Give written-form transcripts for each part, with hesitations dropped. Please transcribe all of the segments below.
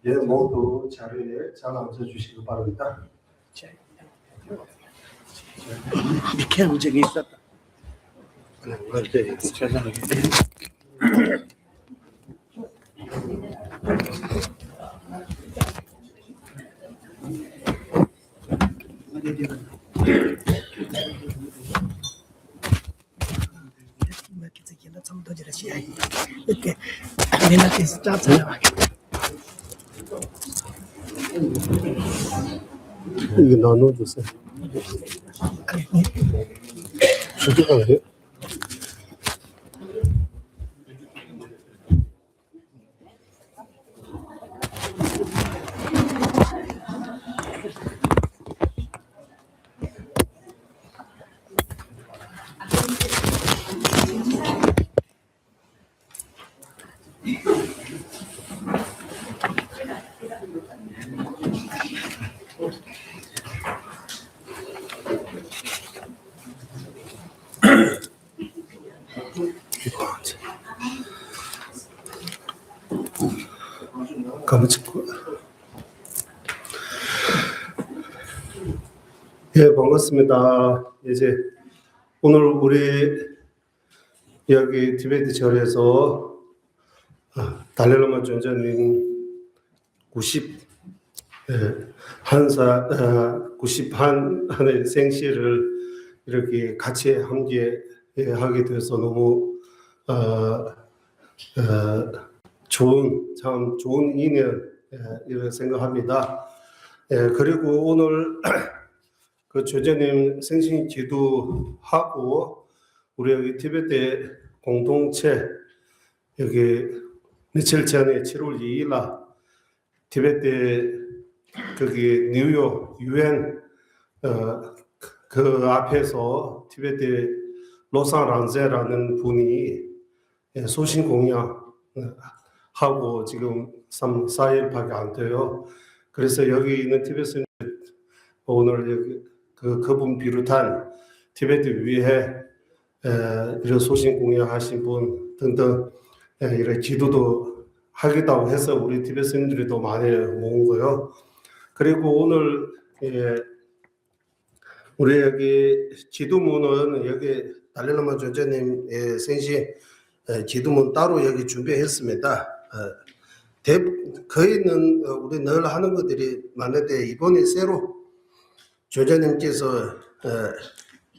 예, 모두 자리에 잘 앉아주시기 바랍니다. 이렇게 한 적이 있었다. 세상에. 이렇게 맨날 짜증나게. 이거 나눠주세요. 어디가요? 가무치고. 예, 반갑습니다. 이제 오늘 우리 여기 티베트 절에서 달레라마 존자님 91한의 생시를 이렇게 같이 함께 하게 돼서 너무 참 좋은 인연 이렇게 생각합니다. 그리고 오늘 그 조제님 생신 기도하고 우리 여기 티베트 공동체 여기 며칠 전에 7월 2일 날 티베트 거기 뉴욕 유엔 그 앞에서 티베트 로상란제라는 분이 소신 공약 하고 지금 3, 4일밖에 안 돼요. 그래서 여기 있는 티베트 오늘 여기 그분 비롯한 티베트 위에 이런 소신 공약하신 분 등등 이런 기도도 하겠다고 해서 우리 티베트인들이 더 많이 모은 거요. 그리고 오늘 우리 여기 기도문은 여기 달레라마 존자님의 생신 기도문 따로 여기 준비했습니다. 거의는 우리 늘 하는 것들이 많은데 이번에 새로 조자님께서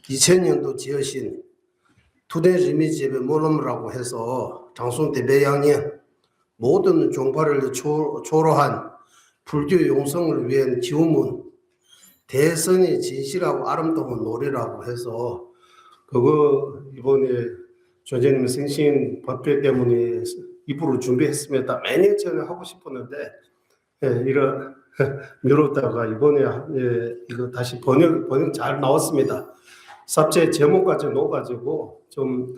2000년도 지으신 투데 리미집의 모nom이라고 해서 장송 대배양의 모든 종파를 초로한 불교 용성을 위한 기우문 대선의 진실하고 아름다운 노래라고 해서 그거 이번에 조자님 생신 발표 때문에 입으로 준비했습니다. 매년 전에 하고 싶었는데 이런 미뤘다가 이번에 이거 다시 번역 잘 나왔습니다. 삽제 제목까지 넣어가지고 좀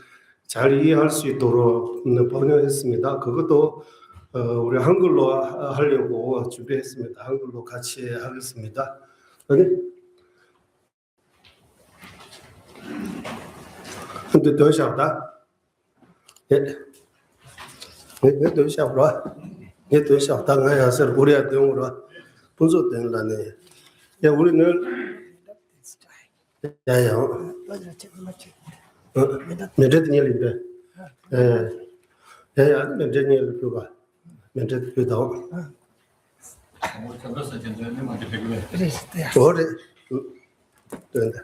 잘 이해할 수 있도록 번역했습니다. 그것도 우리 한글로 하려고 준비했습니다. 한글로 같이 하겠습니다. 아니? 근데 더 샤다? 예. 예, 더 샤라. 예, 더 샤다. 가야서 우리가 대응으로 분석 된다네. 야, 우리는 야야. 면제드니 리베. 예. 야, 면제니 리베가. 면제 되다. 저래. 된다.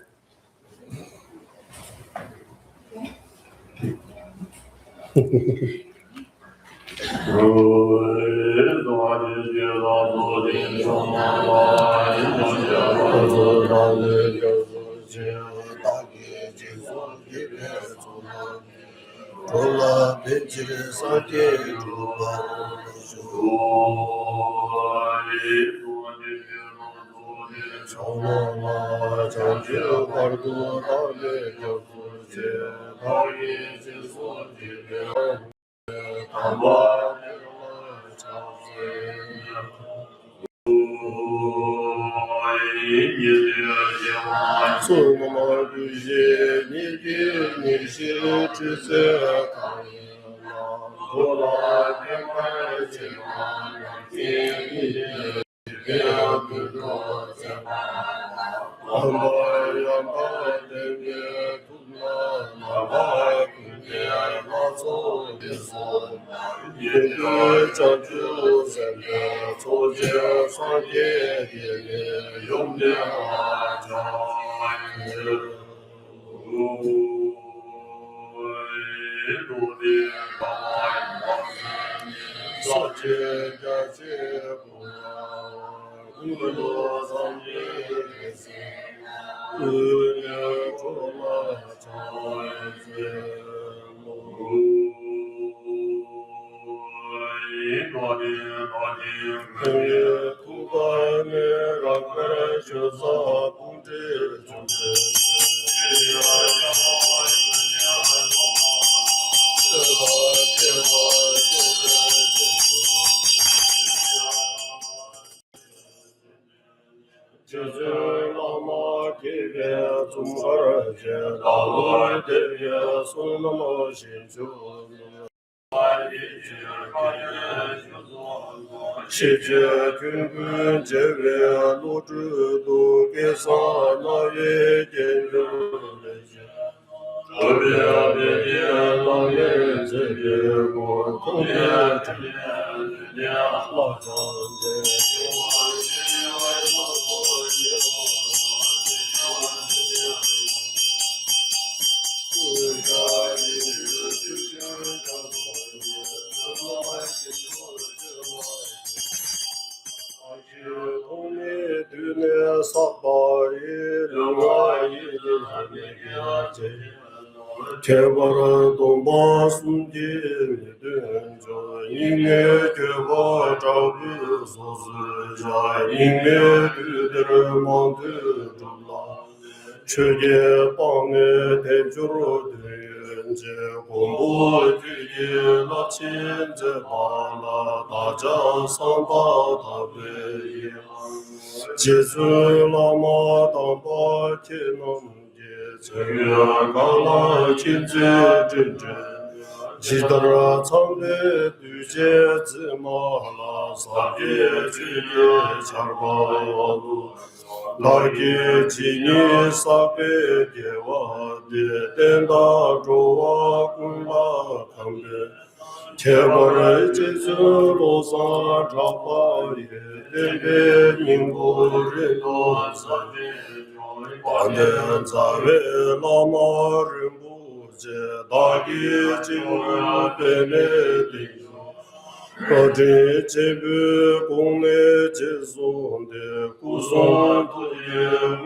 개발은 동바 숨기는 저 인내 개발 잡을 소수자 인내 그들을 만들어라 최대 방에 대주로 된제 공부 뒤에 나친 제 바나 다자 산바 다베 제술라마 담바 티놈 가나 친제 진제 지더라 참배 두제 지마라 사게 지게 잘바와도 나게 지니 사베 개와 데덴다 조와 군라 감베 제벌의 제수로사 잡아리 데베 민고를 노사베 관전 자외 라마를 무제 다기 지구 베네디 거제 제부 공내 제손데 구손 부예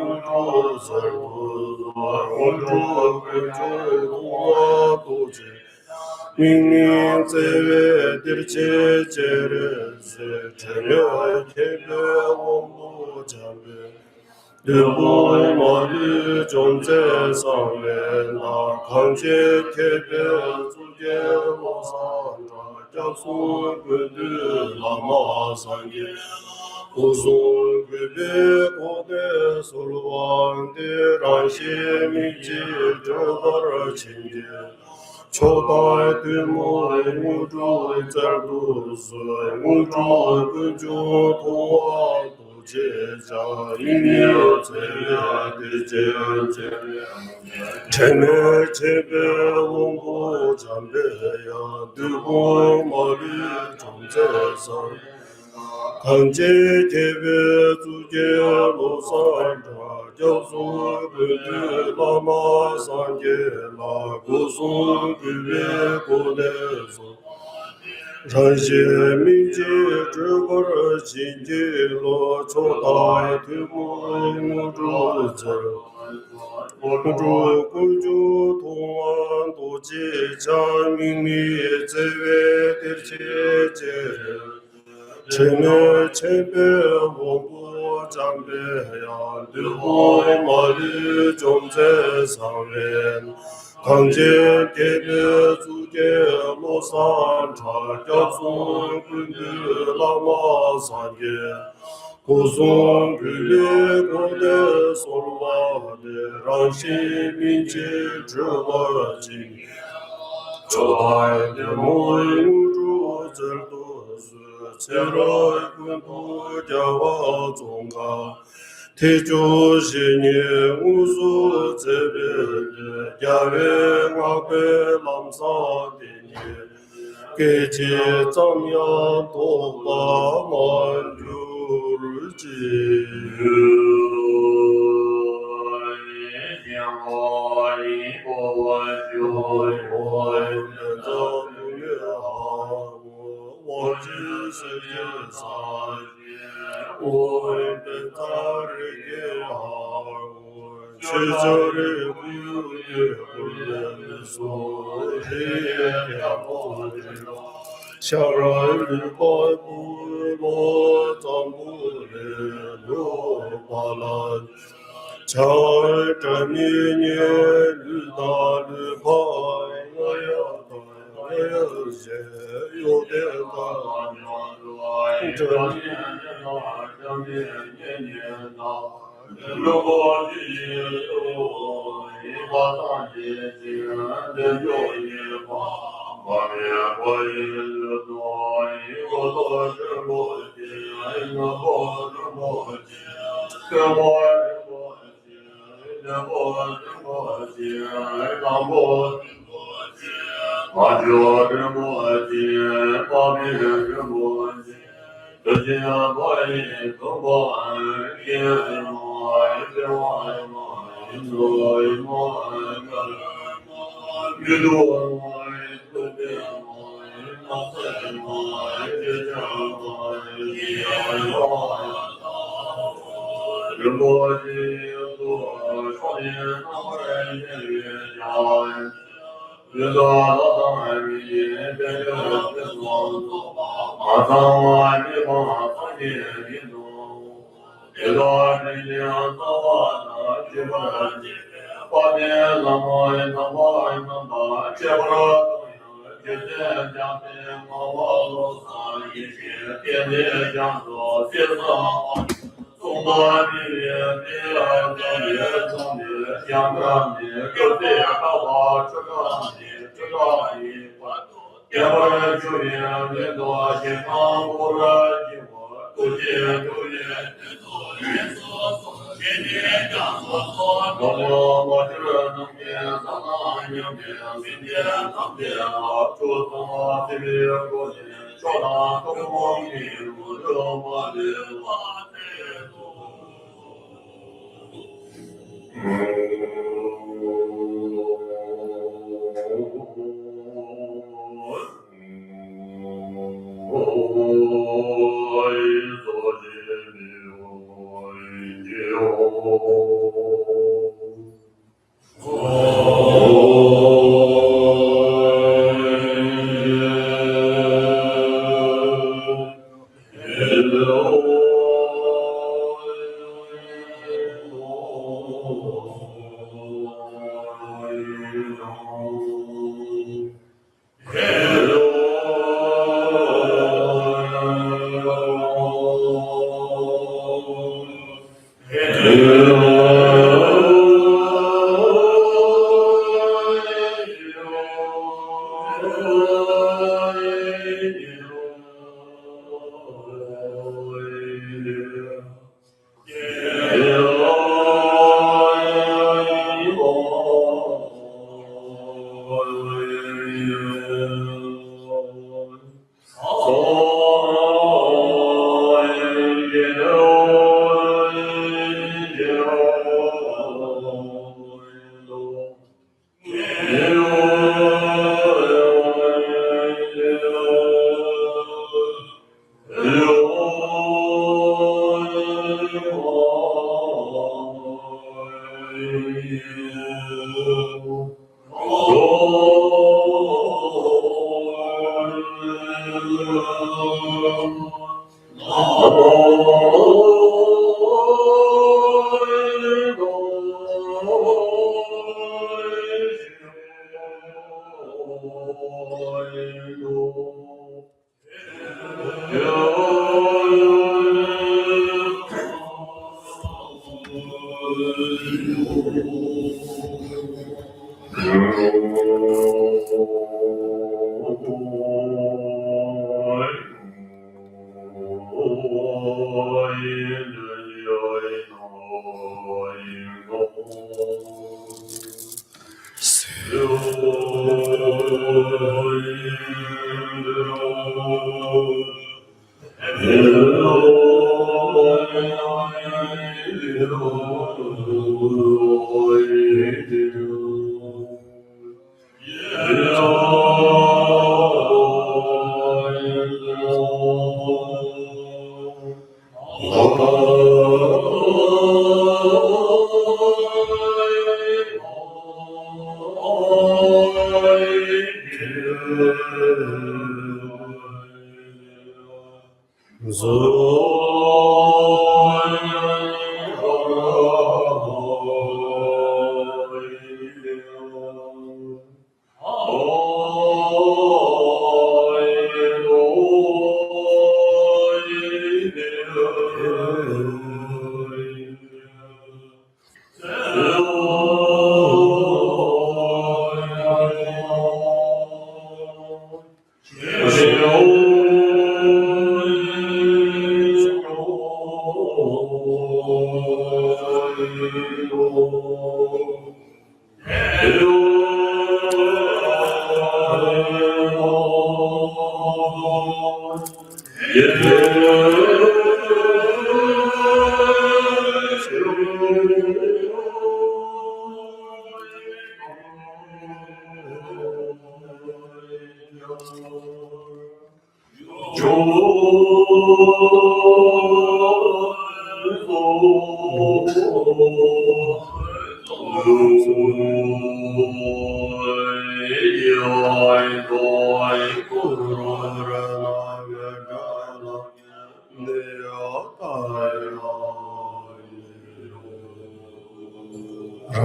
우주 설부 원주 근주 도와 도제 민민 제외 들제 제르세 제며 개별 원부 자베 드보이 머리 존재상회나 강제 개별 주계 모산자 격수 그들 라마상계 고송 그배 고대 솔왕대 란시미지 저거를 진제 초다의 드모의 우주의 짤도스 우주 그주 도와 제자 이며 제야의 제제 제매 제배 원고 잠배야 뜨고 머리 존재선 강제 개배 주제 노산자 격수 그들 라마 산계라 고송 그배 고대소 전시민지 주거를 진지로 초다의 드무무주절 구주 동안 도지자 민미의 제외들지제를 제매 제배 원고 장배야 드보의 머리 존재상회 강제 개별 주계 모산 자격송 군들 라마산계 고송 그리 고대 솔와데 랑시민지 주바지 초다의 모의 우주 절도스 제라의 군도자와 종가 태조신이 우수 제베 야외 와베 람사디니 깨지 점야 도바 만주르지 제자를 구유에 굴레소 샤라를 바꾸고 잠부레 노발란 잘자민이 루다를 바야야제 요데다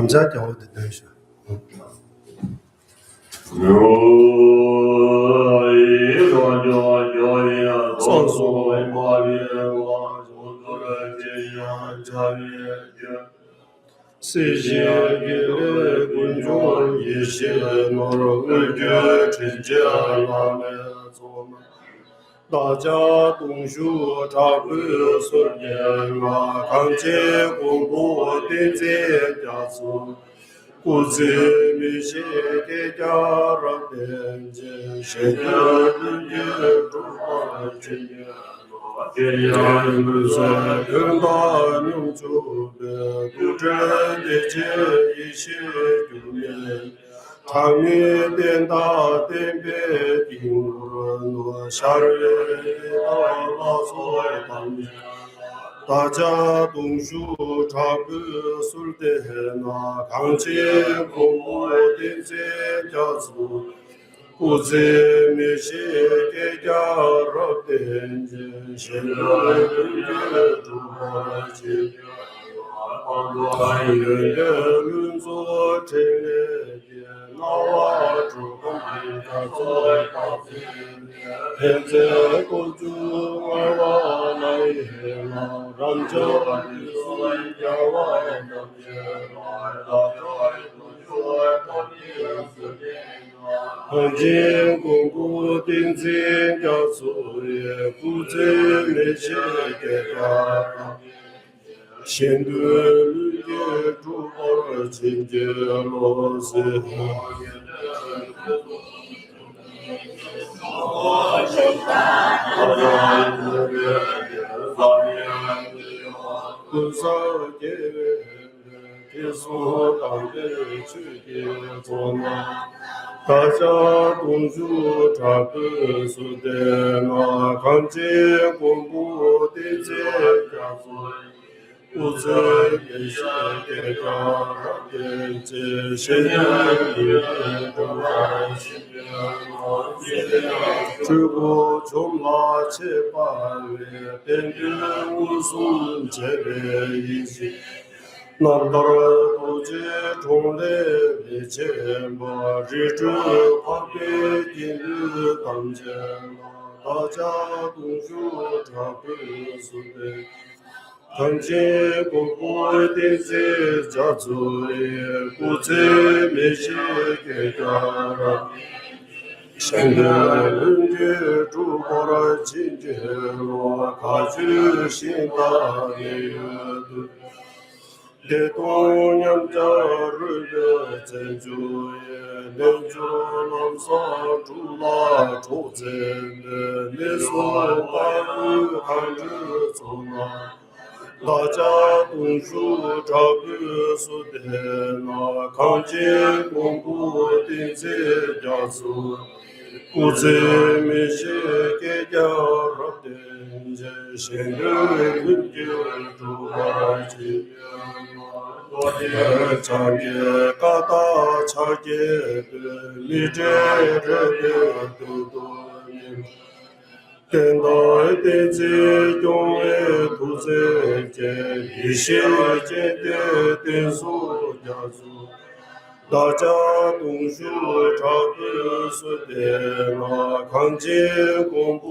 ramza de o de dönüşü. 다자 동슈 자부 소년마 강제 공부 대제 자수 구즈미시 대자라된제 셰냐는 예주바지냐 예양무사 근다명주베 두전대제 이시주면 장미된다 댐베 딩구르노 샤르에 달라소에 담미 다자 동슈 자그 술대나 강제 공부 딘세 자수 구제미시 계자럽된제 신라의 주바지 연륜소 체내게 나와 주공비가소에 현재 고중화와 나이해나 람저한 소이야와 남제나 다저의 도주의 법이었으니 恒经公布定金教作业，不知没些给他。先对绿叶诸好清洁罗斯。不少给给所当的去给做那，大家同住他不是的那，看见公布的这家族。不知也是给他人这些人都来心只不从那七八月，边边无数这边一起。南达都接从来的前把日子旁边的日当前，大家都说他不是的。看见公布的这家作业，不知没些给他了。现在人家主过了今天我开始新大的阅读。这东娘家日的珍珠也能做能上出来出真的，你说把日看着走了。大家都说这个是的，那看见公布的这家子，不知没些给家人的人，现在人就住在这边。长街高大长街的，你这人都多年。等到的这永远都在这一些间的等数家族，大家都说差不是的那看见公布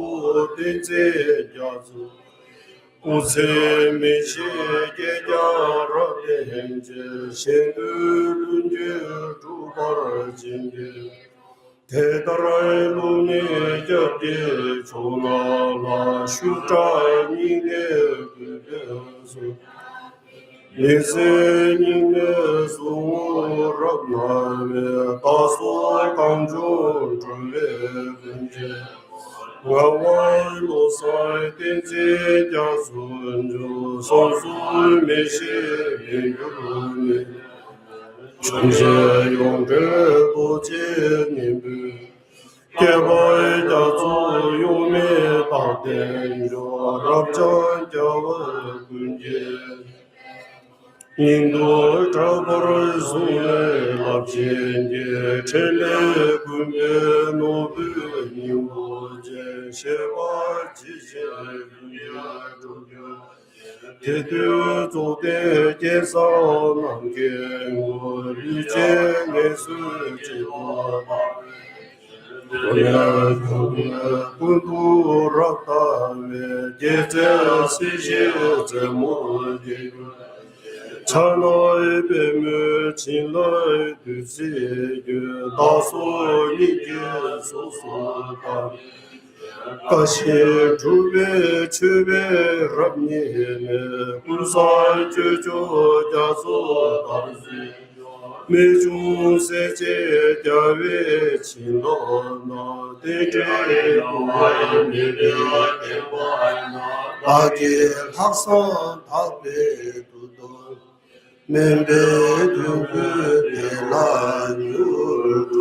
的这家族，不曾没些给家人的人家，现在人家住把今天。太大人路面叫别出那修扎你的不是，你是你的所让那面大所当中准备分解，我为路上的这家村就上诉没些没有你。从前用着不见你们，给我家族有没打电话，让家叫我滚去。印度这不是送来那片的，成了滚的诺贝尔我见些把几千人中间。铁头做的介绍能给我理解也是这个我俩不多让他们也这些些怎么的常来北门前来的这个大所一个所说的感谢主别去别让你呢，不算就家做大事，每种世界家为勤劳那的这我你的大街他上他别不懂，明白都不别拉有多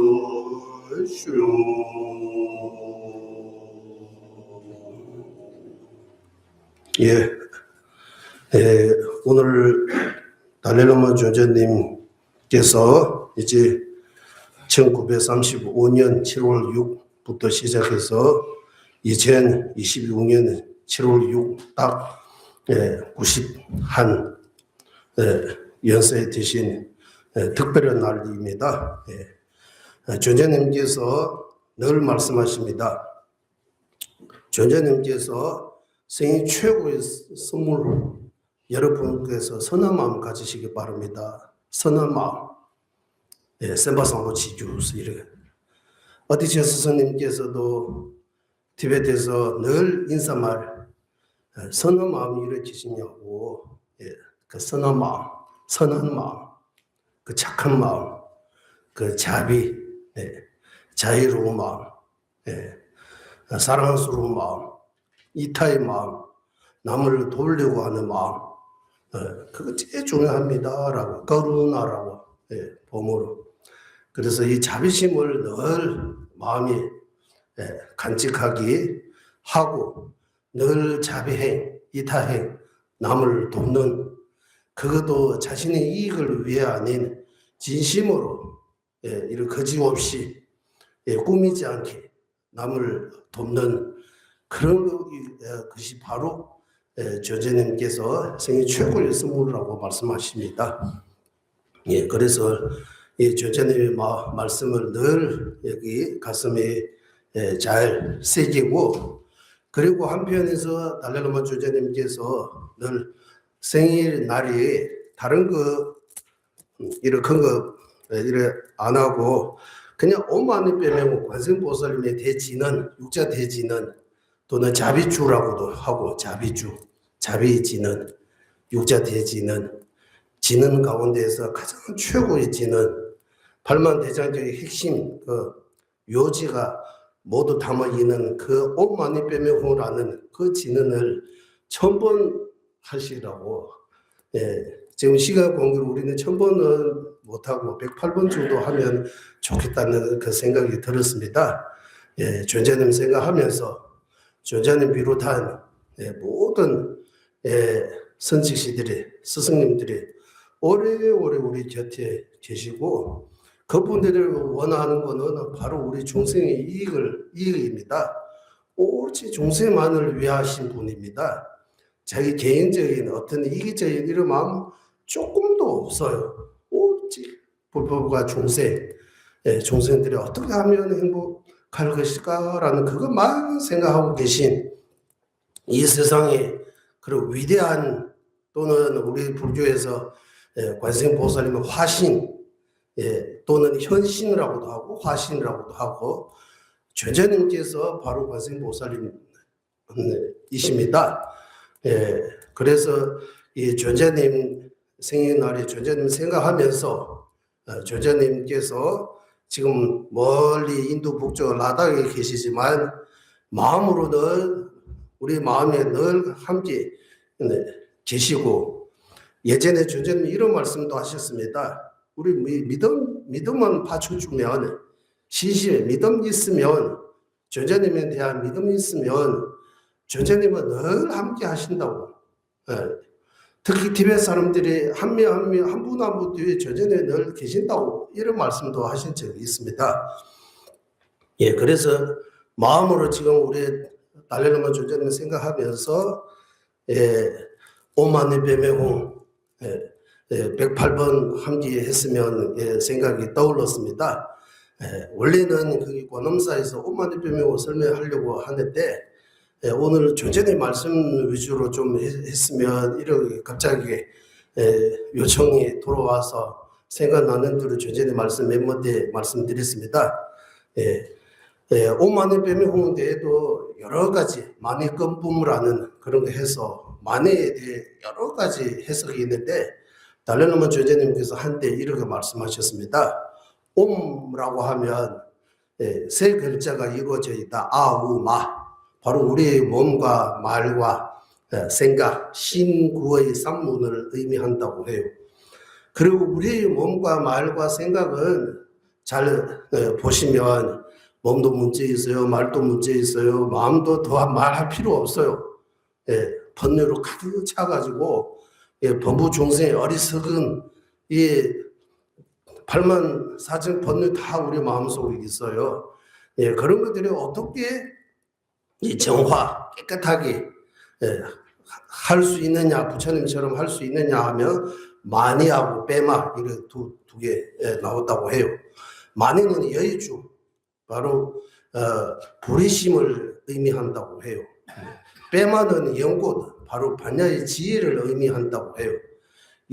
凶。예, 오늘 달렐로마 존재님께서 이제 1935년 7월 6부터 시작해서 2026년 7월 6 딱 91 연세 되신 특별한 날입니다. 존재님께서 늘 말씀하십니다. 존재님께서 생애 최고의 선물 여러분께서 선한 마음 가지시기 바랍니다. 선한 마음. 예, 센바상으로 지주스 이렇게. 어디체 스승님께서도 티베트에서 늘 인사말 선한 마음이 이루어지시냐고, 그 선한 마음, 그 착한 마음, 그 자비, 자유로운 마음, 사랑스러운 마음, 이타의 마음, 남을 도우려고 하는 마음, 그거 제일 중요합니다라고, 거루나라고, 봄으로. 그래서 이 자비심을 늘 마음이 간직하기 하고, 늘 자비행, 이타행, 남을 돕는, 그것도 자신의 이익을 위해 아닌 진심으로, 이런 거짓없이 꾸미지 않게 남을 돕는 그런 것이 바로 조제님께서 생애 최고의 선물이라고 말씀하십니다. 그래서 이 조제님의 말씀을 늘 여기 가슴에 잘 새기고, 그리고 한편에서 달랄라마 조제님께서 늘 생일날이 다른 거 이런 거 이래 안 하고 그냥 오만이 빼면 관세음보살님의 대지는, 육자 대지는 또는 자비주라고도 하고, 자비지는, 육자 대지는, 지는 가운데에서 가장 최고의 지는, 발만대장경의 핵심 그 요지가 모두 담아 있는 그 오만이 빼매호라는 그 지는을 1000번 하시라고. 지금 시간 공부를 우리는 1000번은 못하고 108번 정도 하면 좋겠다는 그 생각이 들었습니다. 존재님 생각하면서 존재님 비롯한 모든 선직시들이, 스승님들이 오래오래 우리 곁에 계시고, 그분들이 원하는 것은 바로 우리 중생의 이익입니다. 오로지 중생만을 위하신 분입니다. 자기 개인적인 어떤 이기적인 이런 마음 조금도 없어요. 오로지 불법과 중생들이 어떻게 하면 행복할 것일까라는 그것만 생각하고 계신 이 세상에 그리고 위대한, 또는 우리 불교에서 관세음보살님의 화신, 또는 현신이라고도 하고 화신이라고도 하고, 존재님께서 바로 관세음보살님이십니다. 그래서 이 존재님 생일날에 존재님 생각하면서, 존재님께서 지금 멀리 인도 북쪽 라닥에 계시지만 마음으로는 우리 마음에 늘 함께 계시고, 예전에 존재님 이런 말씀도 하셨습니다. 우리 믿음만 받쳐주면, 신심에 믿음이 있으면, 존재님에 대한 믿음이 있으면 존재님은 늘 함께 하신다고. 특히 티베트 사람들이 한 분 한 분 뒤에 존재님이 늘 계신다고 이런 말씀도 하신 적이 있습니다. 그래서 마음으로 지금 우리 달랄라마 존재님 생각하면서 오만의 베메홍 108번 함께 했으면 생각이 떠올랐습니다. 원래는 그 관음사에서 오만의 베메홍 설명하려고 하는데, 오늘 존재님 말씀 위주로 좀 했으면 이렇게 갑자기 요청이 들어와서 생각나는 대로 존재님 말씀 몇 마디 말씀드렸습니다. 오만의 베메홍 대해도 여러 가지 만이건품이라는 그런 거 해서 만에 대해 여러 가지 해석이 있는데, 달랄라마 존재님께서 한때 이렇게 말씀하셨습니다. 옴라고 하면 세 글자가 이루어져 있다. 아우마, 바로 우리의 몸과 말과 생각, 신구의 산문을 의미한다고 해요. 그리고 우리의 몸과 말과 생각은 잘 보시면 몸도 문제 있어요, 말도 문제 있어요, 마음도 더 말할 필요 없어요. 번뇌로 가득 차가지고 범부 중생의 어리석은 이 8만 4천 번뇌 다 우리 마음속에 있어요. 그런 것들이 어떻게 이 정화 깨끗하게 할 수 있느냐, 부처님처럼 할 수 있느냐 하면 만이하고 빼마 이런 두 개 나왔다고 해요. 만이는 여의주, 바로 불의심을 의미한다고 해요. 빼마는 연꽃, 바로 반야의 지혜를 의미한다고 해요.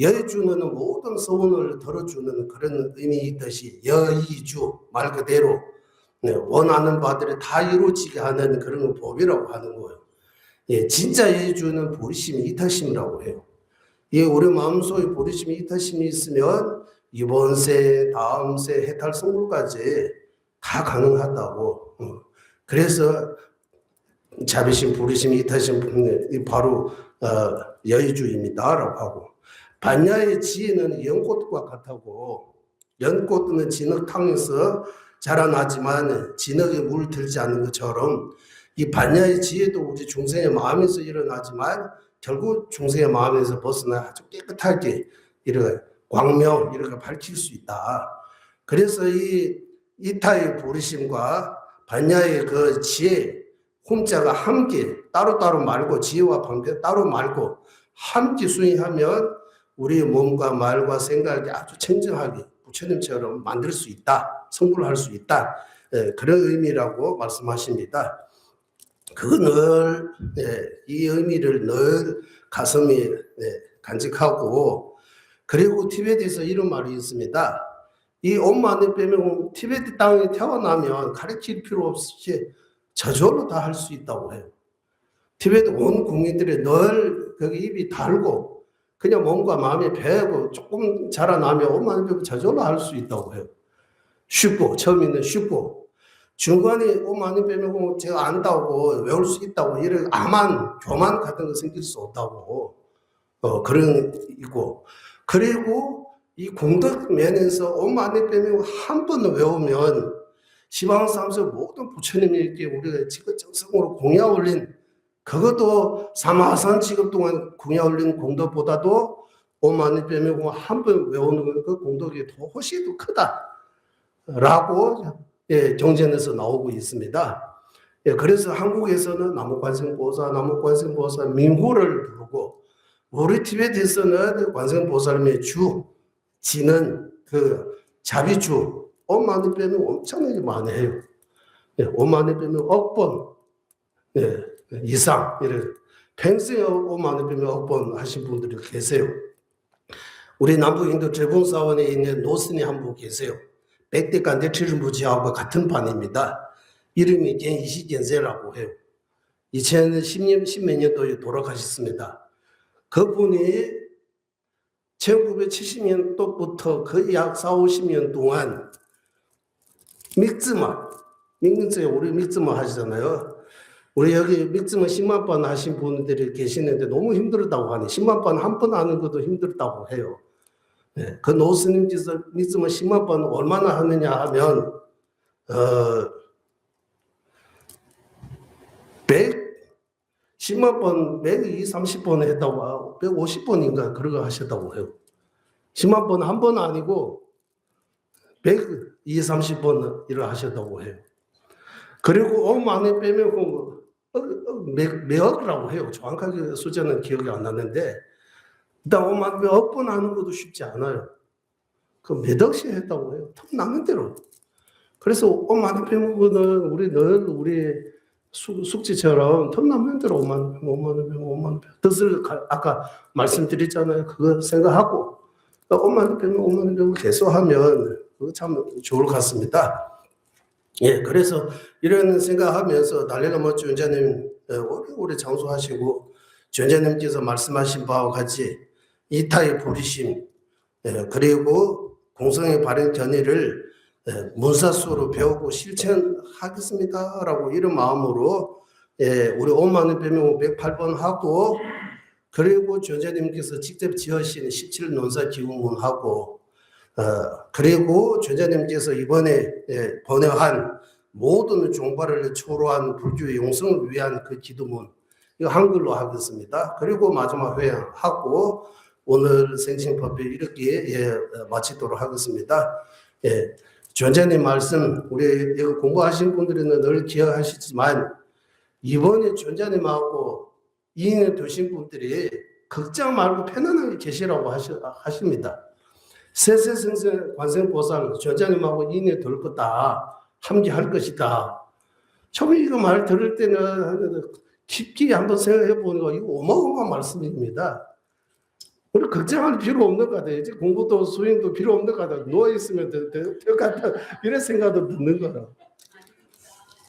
여의주는 모든 소원을 들어주는 그런 의미 있듯이 여의주, 말 그대로 원하는 바들이 다 이루어지게 하는 그런 법이라고 하는 거예요. 예, 진짜 예주는 보리심이 이타심이라고 해요. 예, 우리 마음속에 보리심이 이타심이 있으면 이번 세, 다음 세, 해탈 성불까지 다 가능하다고. 그래서 자비심, 보리심, 이타심 바로 여의주입니다라고 하고, 반야의 지혜는 연꽃과 같다고. 연꽃은 진흙탕에서 자라나지만 진흙에 물 들지 않는 것처럼 이 반야의 지혜도 우리 중생의 마음에서 일어나지만 결국 중생의 마음에서 벗어나 아주 깨끗하게 이렇게 광명 이렇게 밝힐 수 있다. 그래서 이 이타의 보리심과 반야의 그 지혜 혼자가 함께 따로따로 말고 지혜와 반대 따로 말고 함께 수행하면 우리 몸과 말과 생각이 아주 청정하게 부처님처럼 만들 수 있다. 성불할 수 있다. 그런 의미라고 말씀하십니다. 그걸 이 의미를 늘 가슴에 간직하고, 그리고 티베트에서 이런 말이 있습니다. 이 엄마는 빼면 티베트 땅에 태어나면 가르칠 필요 없이 저절로 다 할 수 있다고 해요. 티베트 온 국민들이 늘 거기 입이 달고 그냥 몸과 마음이 배고 조금 자라나면 엄마는 빼면 저절로 할 수 있다고 해요. 쉽고, 처음에는 쉽고, 중간에 많이 빼면 제가 안다고 외울 수 있다고 이런 교만 같은 거 생길 수 없다고 그런 이고, 그리고 이 공덕 면에서 많이 빼면 한 번 외우면 시방삼서 모든 부처님에게 우리가 지극정성으로 공양 올린 그것도 사마산 지급 동안 공양 올린 공덕보다도 많이 빼면 한 번 외우는 그 공덕이 더 훨씬 더 크다라고 경전에서 나오고 있습니다. 그래서 한국에서는 나무관세음보살 민호를 부르고, 우리 티베트에서는 관세음보살님의 지는 그 자비주 5만원 빼면 엄청나게 많이 해요. 5만원 빼면 억번 이상 평생에 5만원 빼면 억번 하신 분들이 계세요. 우리 남북인도 재봉사원에 있는 노스니 한 분 계세요. 백대간대 트림부지하고 같은 반입니다. 이름이 겐이시겐세라고 해요. 2010몇 년도에 돌아가셨습니다. 그분이 1970년도부터 거의 약 4, 50년 동안 민증에 우리 민증을 하시잖아요. 우리 여기 민증을 10만 번 하신 분들이 계시는데 너무 힘들었다고 하니 10만 번 한 번 하는 것도 힘들다고 해요. 그 노스님께서 민증을 10만 번 얼마나 하느냐 하면 10만 번, 120, 30번 했다고 하고 150번인가 그런 거 하셨다고 해요. 10만 번 한 번 아니고 120, 30번 일을 하셨다고 해요. 그리고 만에 빼면 몇억이라고 해요. 정확하게 숫자는 기억이 안 나는데 일단 5만 몇 번 하는 것도 쉽지 않아요. 그 몇 억씩 했다고 해요. 턱 남는 대로. 그래서 5만 빼면 우리 늘 우리 숙지처럼 턱 남는 대로 5만 원 뜻을 아까 말씀드렸잖아요. 그거 생각하고 5만 원 빼면 5만 원 빼고 계속 하면 그거 참 좋을 것 같습니다. 그래서 이런 생각하면서 달래나무 주연자님 오래오래 장수하시고 주연자님께서 말씀하신 바와 같이 이타의 보리심 그리고 공성의 발행 견해를 문사수로 배우고 실천하겠습니다라고 이런 마음으로 우리 5만 원 빼면 108번 하고, 그리고 주연자님께서 직접 지으신 17논사 기원문하고, 그리고 주연자님께서 이번에 번역한 모든 종파를 초월한 불교의 용성을 위한 그 기도문 이거 한글로 하겠습니다. 그리고 마지막 회양하고 오늘 생신법회 이렇게 마치도록 하겠습니다. 주연자님 말씀 우리 이거 공부하신 분들은 늘 기억하시지만 이번에 주연자님하고 이인을 두신 분들이 걱정 말고 편안하게 계시라고 하십니다. 세세성생 관세음보살 주연자님하고 이인을 둘 거다. 함께 할 것이다. 처음에 이거 말 들을 때는 깊게 한번 생각해 보니까 이거 어마어마한 말씀입니다. 우리 걱정할 필요 없는 것 같아요. 이제 공부도 수행도 필요 없는 것 같아요. 누워있으면 될 것 같다. 이런 생각도 드는 거라.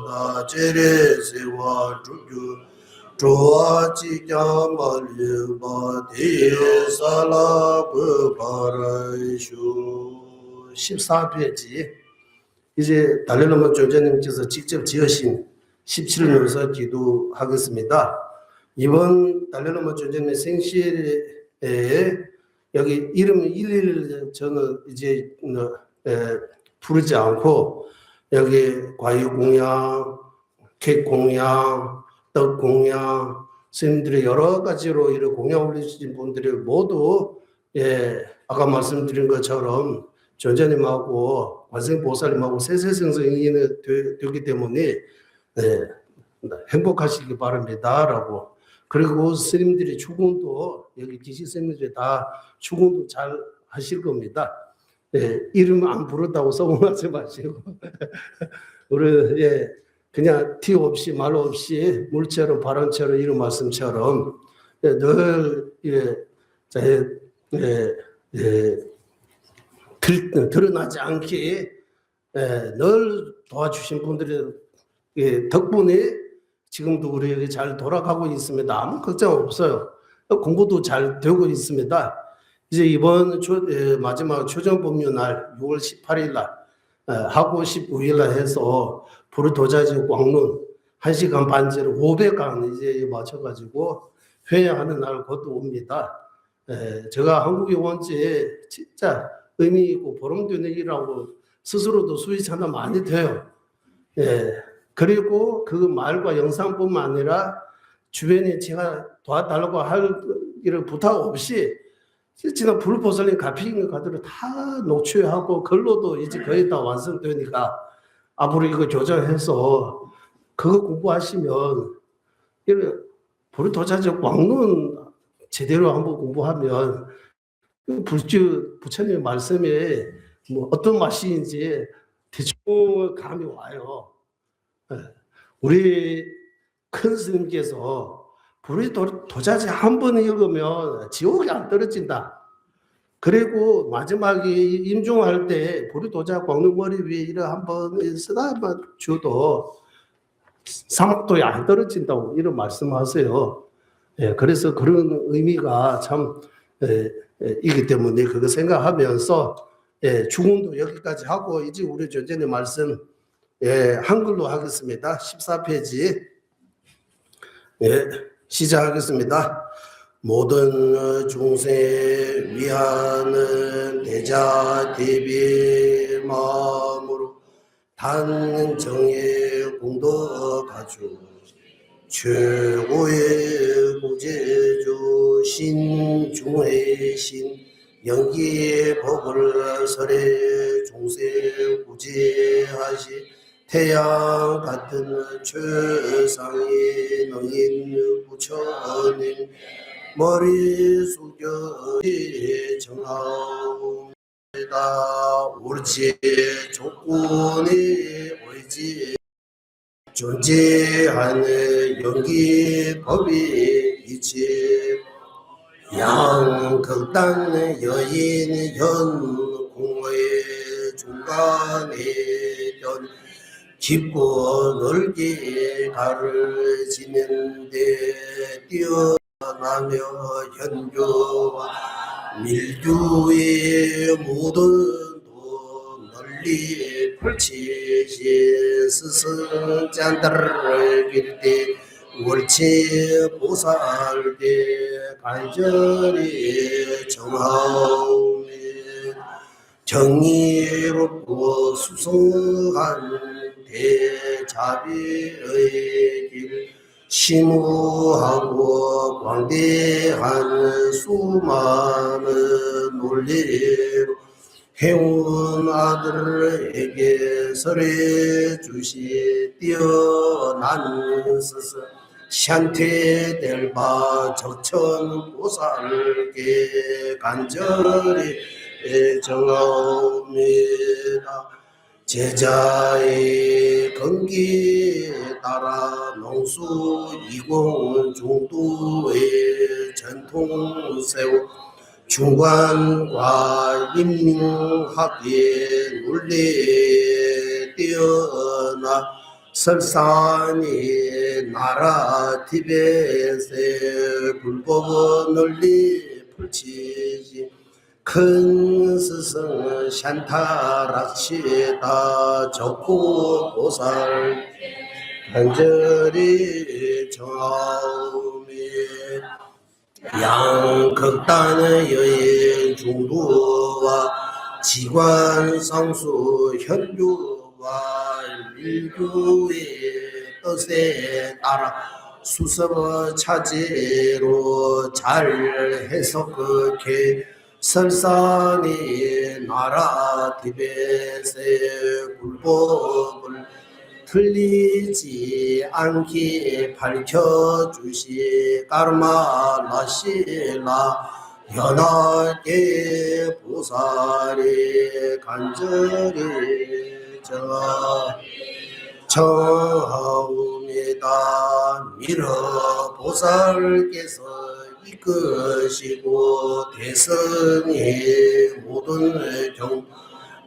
보다 제레세와 주주 조아지 갸말리바 대살라브 바라이슈 14페이지 이제 달래노마 존재님께서 직접 지으신 17년서 기도하겠습니다. 이번 달래노마 존재님 생실에 여기 이름 일일 저는 이제 부르지 않고 여기 과일 공양, 케이크 공양, 떡 공양, 스님들이 여러 가지로 이런 공양 올리신 분들이 모두 아까 말씀드린 것처럼 존재님하고 관세음보살님하고 세세성성이 되기 때문에 행복하시기 바랍니다라고. 그리고 스님들이 추궁도 여기 기시 스님들이 다 추궁도 잘 하실 겁니다. 이름 안 부른다고 서운하지 마시고 우리 그냥 티 없이 말 없이 물체로 발언체로 이런 말씀처럼 늘 드러나지 않게 늘 도와주신 분들의 덕분에 지금도 우리 잘 돌아가고 있습니다. 아무 걱정 없어요. 공부도 잘 되고 있습니다. 이제 이번 마지막 초정법류 날 6월 18일 날 하고 19일 날 해서 부르도자지 광론 1시간 반째로 500강 이제 맞춰가지고 회의하는 날 곧 옵니다. 제가 한국에 온 지 진짜 의미 있고 보람되는 일이라고 스스로도 수위차나 많이 돼요. 그리고 그 말과 영상뿐만 아니라 주변에 제가 도와달라고 할 일을 부탁 없이 지난 불보살님 가피인 가들을 다 녹취하고 글로도 이제 거의 다 완성되니까 앞으로 이거 교정해서 그거 공부하시면 불도자적 왕론 제대로 한번 공부하면 부처님 말씀에 뭐 어떤 맛인지 대충 감이 와요. 우리 큰 스님께서 불도자지 한 번 읽으면 지옥에 안 떨어진다. 그리고 마지막에 임종할 때 불도자 광릉머리 위에 이래 한번 쓰다만 줘도 사막도에 안 떨어진다고 이런 말씀하세요. 그래서 그런 의미가 참 이기 때문에 그거 생각하면서 주문도 여기까지 하고 이제 우리 존재님 말씀 한글로 하겠습니다. 14페이지 시작하겠습니다. 모든 중생 위하는 대자 대비 마음으로 단정의 공덕 가주 최고의 구제주 신중의 신 영기 법을 설해 중생 구제하시 태양 같은 최상의 능인 부처님 머리 숙여 정하옵니다. 옳지 조건이 오이지 존재하는 영기 법이 있지 양극단 여인 현 공의 중간에 현 깊고 넓게 가르치는데 뛰어나며 현교와 밀교의 모든 널리 펼치신 스승짠들을 빌때 월체 보살때 간절히 정하오며 정의롭고 수성한 대자비의 길 심우하고 광대한 수많은 논리로 해운 아들에게 설해 주시 뛰어난 스승 샨테될 바 적천 보살께 간절히 정하옵니다. 제자의 건기에 따라 농수 이공 중도의 전통 세우 중관과 인민학의 논리에 뛰어나 설산이 나라 티벳에 불법은 널리 풀치지 큰 스승 샨타라치다 적고 보살 간절히 정하오미 양극단의 여인 중도와 지관 상수 현주와 일교의 뜻에 따라 수섭 차지로 잘 해석해 설산이 나라 티벳의 불법을 틀리지 않게 밝혀주시 까르마라실라 연하게 보살이 간절히 정하옵니다. 미러 보살께서 이끄시고 대선의 모든 경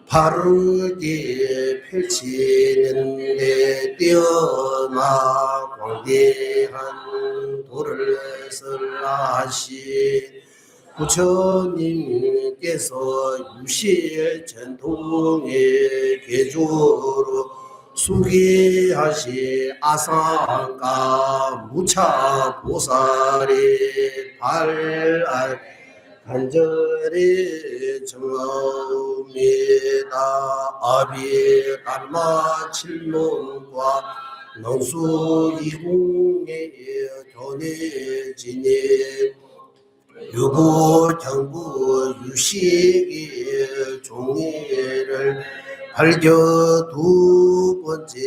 바르게 펼치는데 뛰어나 광대한 도를 설하시 부처님께서 유실 전통의 개조로 수기하시 아상가 무차 보살이 발알 간절히 정하옵니다. 아비 달마 칠론과 농수 이공의 견해지니 유부 경부 유식의 종이를 발견 두 번째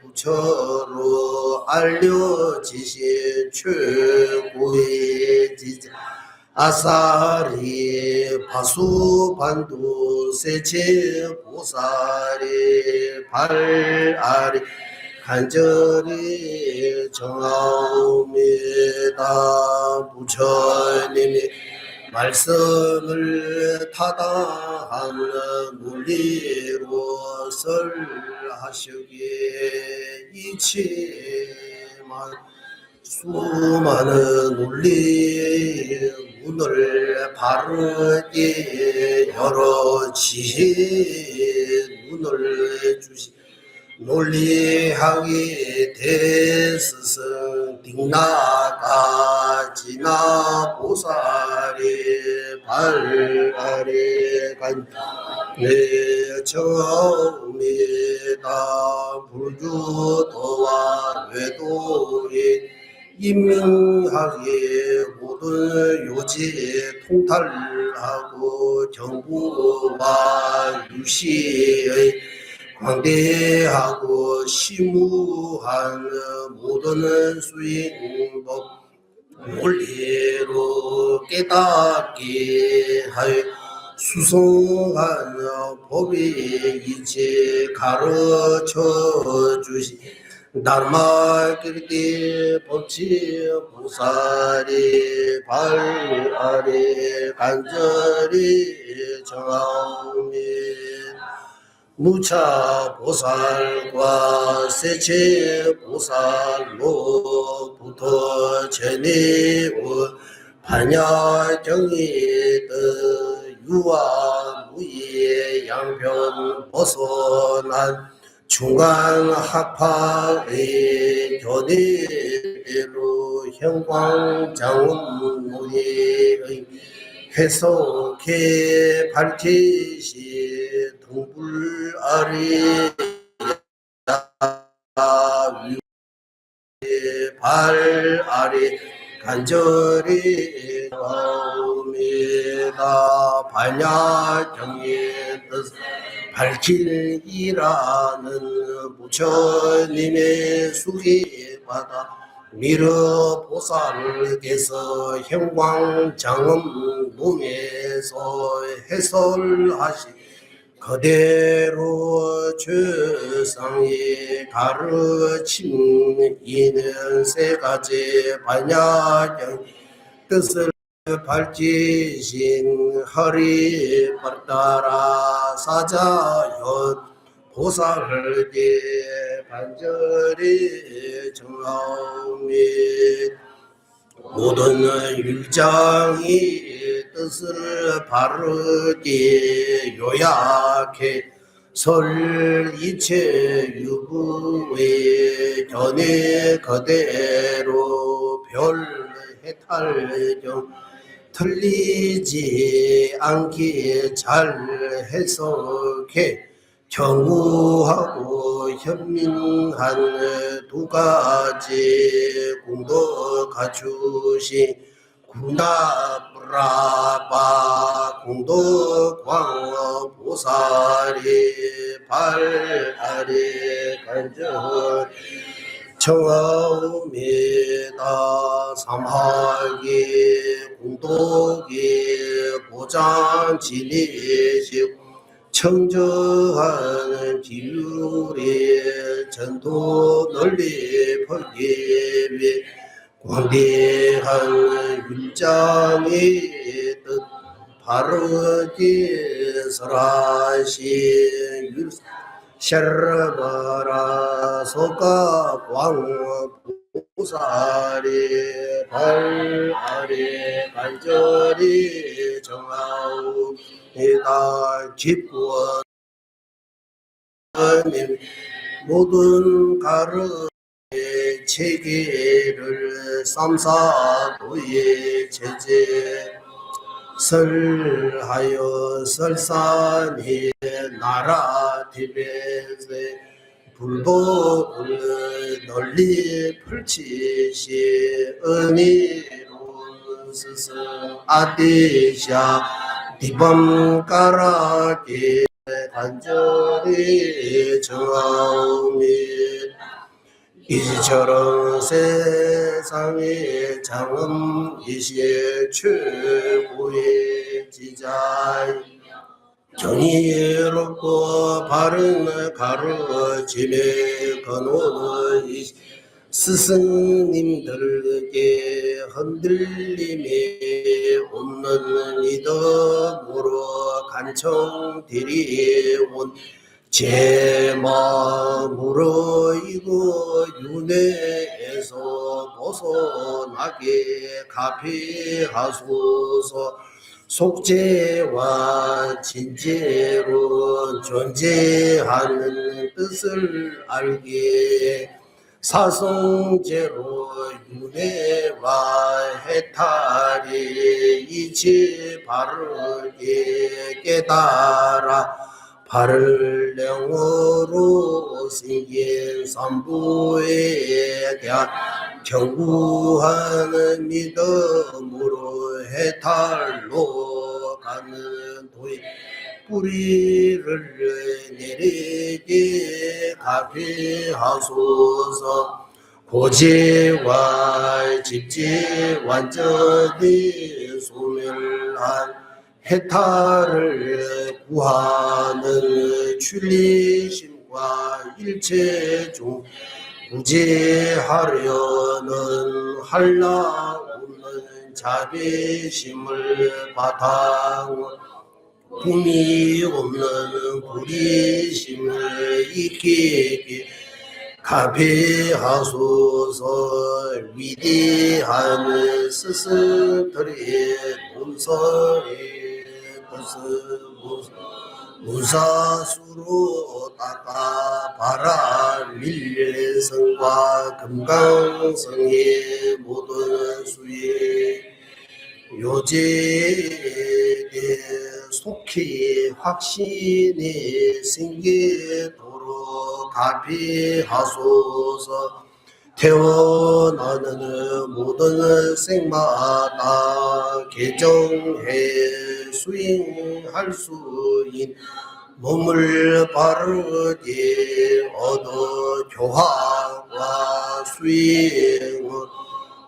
부처로 알려지신 최고의 지자 아사리 바수반두 세체 보살이 발아리 간절히 정하옵니다. 부처님이 말씀을 타당한 논리로 설하시기에 이치만 수많은 논리의 문을 바르게 열어 지혜 눈을 주시 논리하게 대스승 딩나가지나 보살이 발아래 간내 정하옵니다. 불주도와 외도에 임명하게 모든 요지 통탈하고 정부와 유시의 광대하고 심무한 모든 수행법 논리로 깨닫게 하여 수성한 법이 이제 가르쳐 주시 나르마길띠 법치 보살이 발 아래 간절히 정하오니 무차 보살과 세체 보살로부터 전해온 반야경이의 유아 무의 양변 벗어난 중간 학파의 교대로 형광장원문의 해석해 밝히시 동불아리 발아리 간절히 나옵니다. 반야경의 뜻 밝힐이라는 부처님의 수기받아 미르 보살께서 형광장엄 몸에서 해설하시 그대로 최상의 가르침 이는 세 가지 반야경 뜻을 밝히신 허리 발따라 사자현 보살게 간절히 정하오미 모든 율장이 뜻을 바르게 요약해 설 이체 유부의 견해 그대로 별 해탈경 틀리지 않게 잘 해석해 경우하고 현민한 두 가지 공도 갖추신 구나브라바 공도 광어 보살이 발아래 간절 청하옵니다. 삼하기 공덕이 보장 지니시고 청정하는 기율의 전도 널리 퍼기 위해 광대한 율장의 뜻 바르게 설하신 율 샤르바라 소가 광보살이 발아래 간절히 정하옵니다. 기쁘어님 모든 가르의 체계를 삼사도의 제재 설하여 설산이 나라 티벳의 불법을 널리 펼치시 은혜로운 스승 아디샤 디범가라게 간절히 정하오니 이처럼 세상의 장엄이시의 최고의 지자이 정의롭고 바른 가르침에 건호는 스승님들에게 흔들림이 없는 믿음으로 간청드리온 제 마음으로 이거 윤회에서 벗어나게 가피하소서. 속죄와 진죄로 존재하는 뜻을 알게 사성제로 윤회와 해탈이 이치 바르게 깨달아 바를 영어로 생긴 삼부에 대한 경구하는 믿음으로 해탈로 가는 도의 뿌리를 내리게 가피하소서. 고지와 집지 완전히 소멸한 해탈을 구하는 출리심과 일체 중 구제하려는 한라 없는 자비심을 바탕으로 품이 없는 불의심을 익히게 가피하소서. 위대한 스승들의 문서에 무사수로 닦아 바라 밀성과 금강성의 모든 수의 요제에 속히 확신이 생기도록 가피하소서. 태어나는 모든 생마다 개정해 수행할 수 있는 몸을 바르게 얻어 교화와 수행을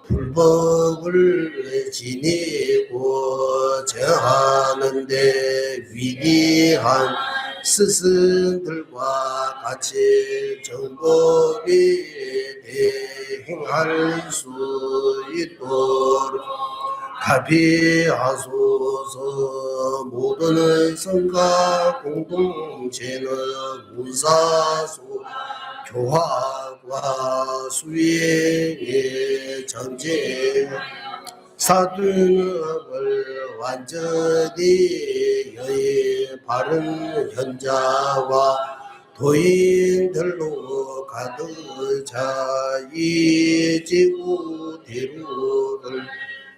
불법을 지니고 저하는데 위대한 스승들과 같이 정법이 대행할 수 있도록 가피하소서. 모든 성가 공동체는 문사소 교화과 수행의 전쟁 사두는 완전히 여의 바른 현자와 도인들로 가득 차이 지구 대륙을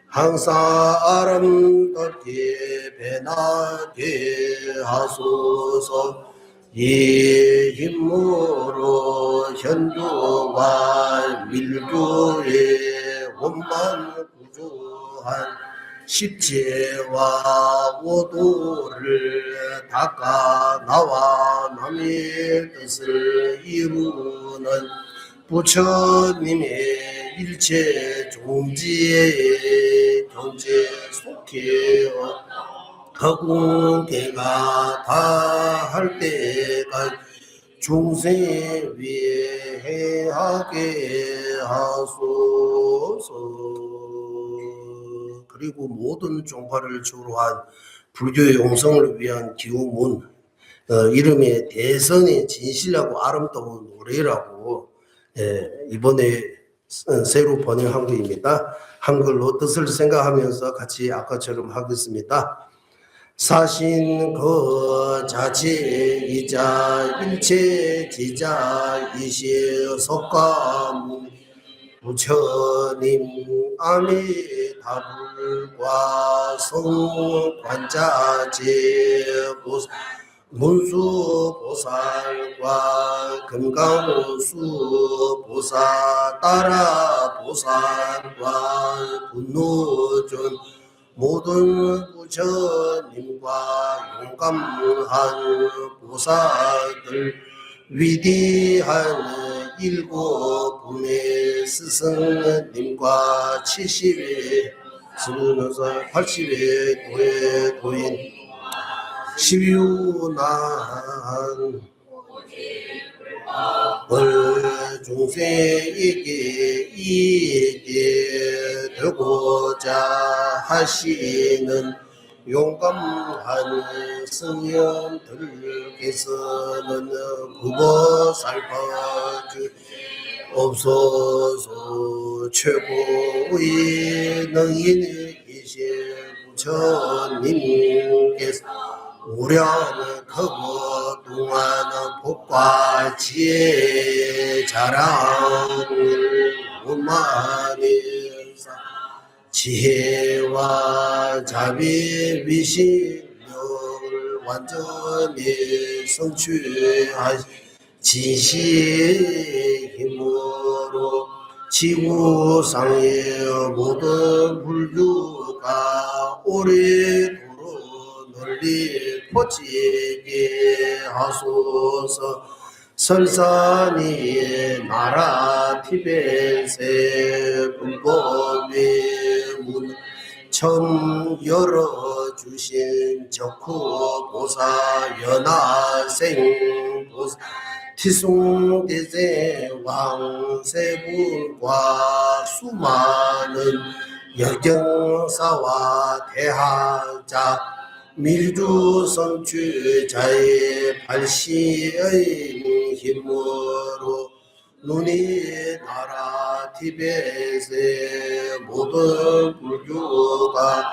항상 아름답게 변하게 하소서. 이 힘으로 현주와 밀주의 원만 구조한 십체와 오도를 닦아 나와 남의 뜻을 이루는 부처님의 일체 종지의 경제 속해 허공대가 다할 때가 중생 위에 행하게 하소서. 그리고 모든 종파를 주로한 불교의 용성을 위한 기호문 이름이 대선의 진실하고 아름다운 노래라고 이번에 새로 번역한 것입니다. 한글로 뜻을 생각하면서 같이 아까처럼 하겠습니다. 사신 그 자체이자 일체지자 이시석가문 부처님 아미다불과 성관자제 문수보살과 금강수보살 따라보살과 분노존 모든 부처님과 용감한 보살들 위대한 일곱 분의 스승님과 70의 스물여섯 80의 도인 12유난 중생에게 이익이 되고자 하시는 용감한 성령들께서는 구버살파주 없어서 최고의 능인이신 부처님께서 우려는 크고 동안 복과 지혜 자랑을 원만히 지혜와 자비 위신력을 완전히 성취하시 진시의 힘으로 지구상의 모든 불교가 오래도록 널리 퍼지게 하소서. 설산이 나라 티벳의 불법의 문 처음 열어주신 적후보살 연하생 보살 티숭대제 왕세분과 수많은 여경사와 대학자 밀주 성취자의 발시의 힘으로 눈이 나라 티벳의 모든 불교가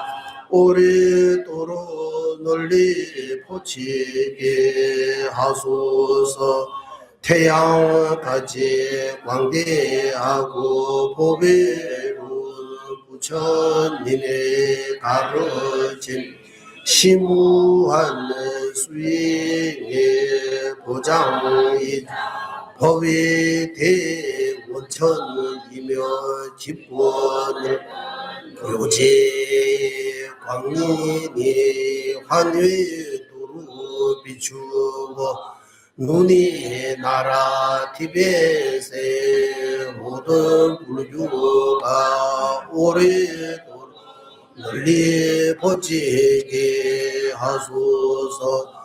오래도록 널리 퍼지게 하소서. 태양같이 광대하고 보배로운 부처님의 가르침 심무한 수행의 보장이 법의 대원천이며 기권을 교제 광인이 환회도로 비추고 눈이 나라 티벳의 모든 불교가 오래도록 널리 퍼지게 하소서.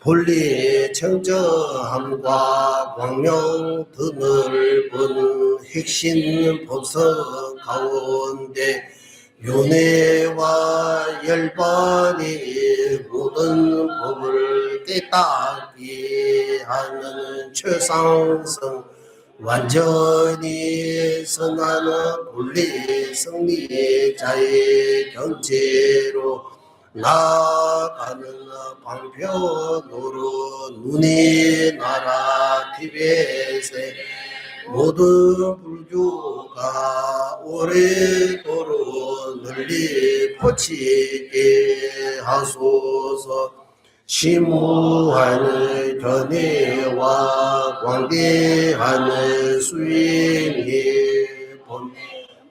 본리 청정함과 광명 드넓은 핵심 법성 가운데 윤회와 열반이 모든 법을 깨닫게 하는 최상승 완전히 선하는 분리 승리자의 경제로 나아가는 방편으로 눈이 나라 티벳에 모든 불교가 오래도록 널리 퍼지게 하소서. 심무하는 견해와 광대하는 수행의 본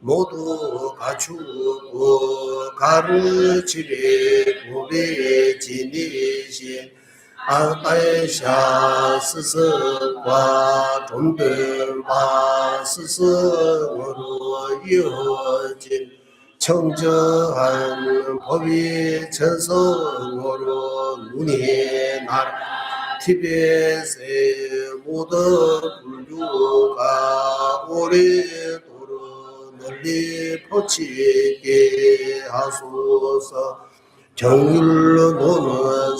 모두 갖추고 가르치되 고배 지니신 아다샤 스승과 존들바 스승으로 이어진 청정한 법이 전성으로 눈이 날 티벳의 모든 불교가 오래도록 널리 퍼지게 하소서. 정율로 노는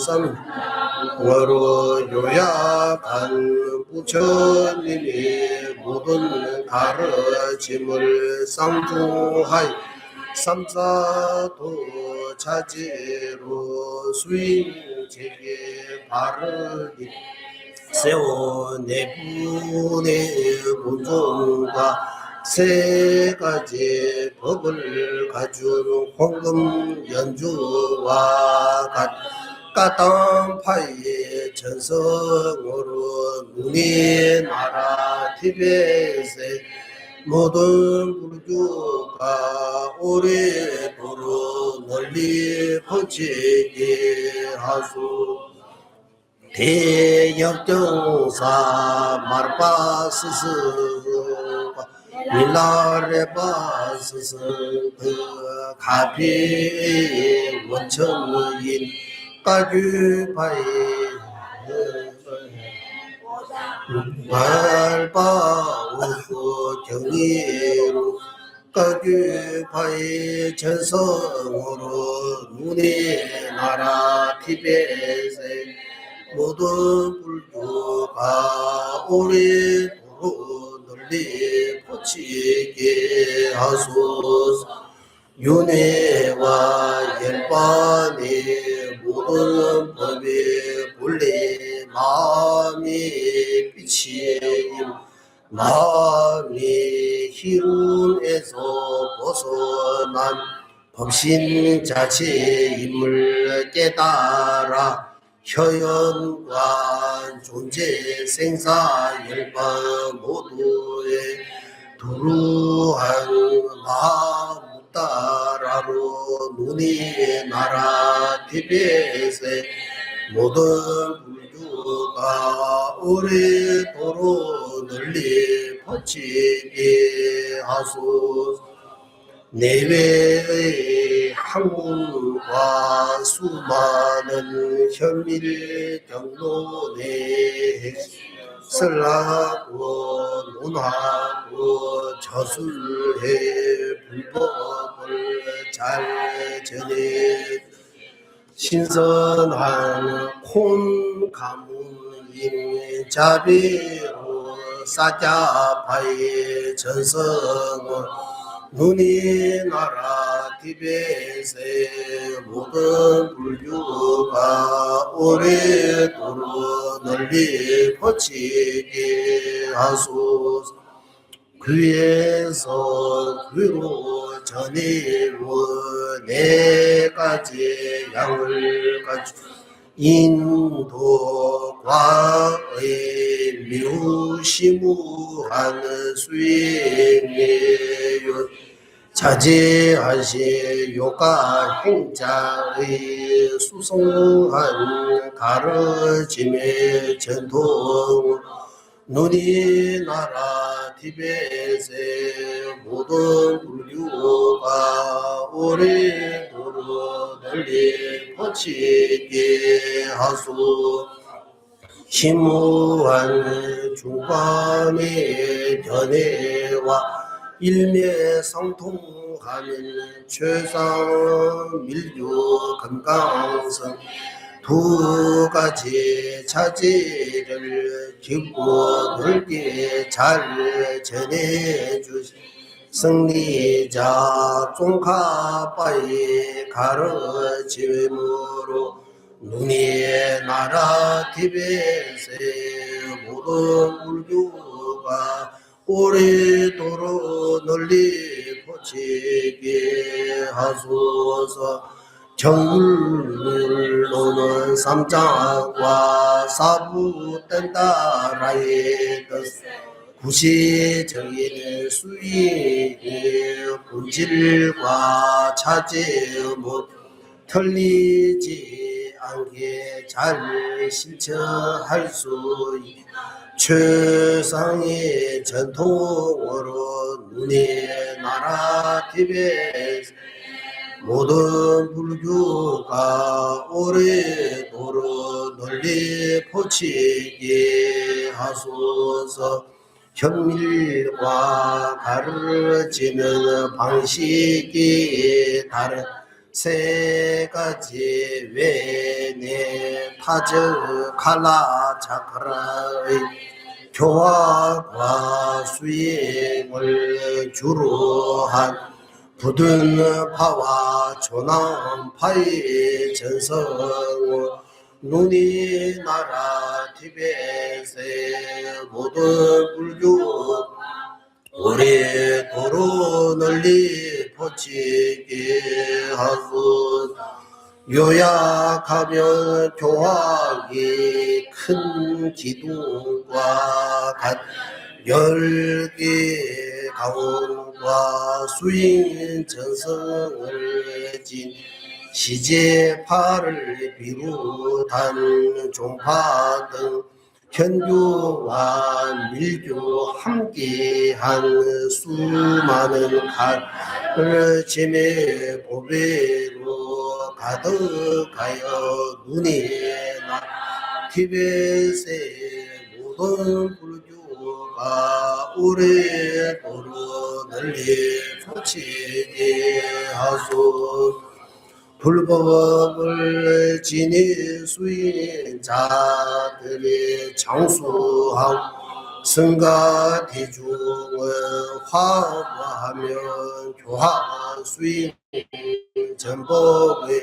삼으로 요약한 부처님이 모든 가르침을 쌍중하여 삼사도 자제로 수행제게 바르게 세워 내분의 본종과 세 가지 법을 가진 황금 연주와 까땅파의 전성으로 눈이 나라 티벳에 모든 불교가 오래도록 널리 퍼지게 하소. 대역정사 마르바스스가 밀라레바스스 그 가피 원천인 까규파이 말바오고 경이로 까규파이 전성으로 눈이 나라 티벳에 모든 불교가 오래도록 널리 퍼지게 하소서. 윤회와 열반의 모든 법의 본래 마음이 빛이임 마음이 희운에서 벗어난 법신 자체임을 깨달아 혀연관 존재 생사 열반 모두에 두루한 마음 따라로 눈이 나라 티벳에 모든 불교가 오래도록 널리 퍼지게 하소서. 내외의 학문과 수많은 현밀 경로내 설하고 논하고 저술해 불법을 잘 전해 신선한 콘 가문인 자비로 사자파의 전성을 눈이 나라 티벳의 모든 불교가 오래도록 널리 퍼지게 하소서. 귀에서 귀로 전이로 네 가지 양을 갖추 인도과의 묘시무한 수행의 자제하시 요가 행자의 수성한 가르침의 전통 눈이 나라 티벳의 모든 불교가 오래도록 널리 퍼지게 하소. 심무한 중간의 견해와 일매성통한 하면 최상 밀류 건강성 두 가지 차지를 깊고 넓게 잘 전해주시 승리자 종카바의 가르침으로 눈의 나라 티벳의 모든 불교가 오래도록 널리 퍼지게 하소서. 정물로는 삼장과 사부된 따라의 뜻 구시적인 수익의 본질과 차지 못 틀리지 않게 잘 실천할 수 있는 최상의 전통으로 눈의 나라 티벳 모든 불교가 오래도록 널리 퍼지게 하소서. 현밀과 가르치는 방식이 다른 세 가지 외에 타적 칼라 차크라의 교화과 수행을 주로 한 부든 파와 조남파의 전성을 눈이 나라 티벳의 모든 불교 오래도록 널리 퍼지게 하소서. 요약하면 교학이 큰 기둥과 같 10개 가운과 수인 전성을 진 시제파를 비롯한 종파 등 현교와 밀교 함께한 수많은 가르침의 보배로 가득하여 눈이 나 티벳의 모든 불교가 오래도록 널리 퍼지게 하소서. 불법을 지니 수인자들이 장수하고 승가 대중을 화합하면 교화 수인 전법의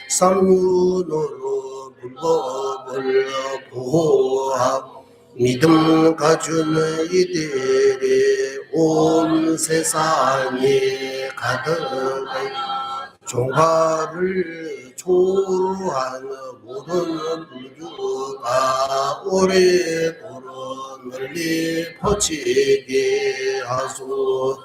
상륜으로 불법을 보호하고 믿음 가주는 이들이 온 세상에 가득하여 종파를 초월한 모든 불교가 오래도록 널리 퍼지게 하소서.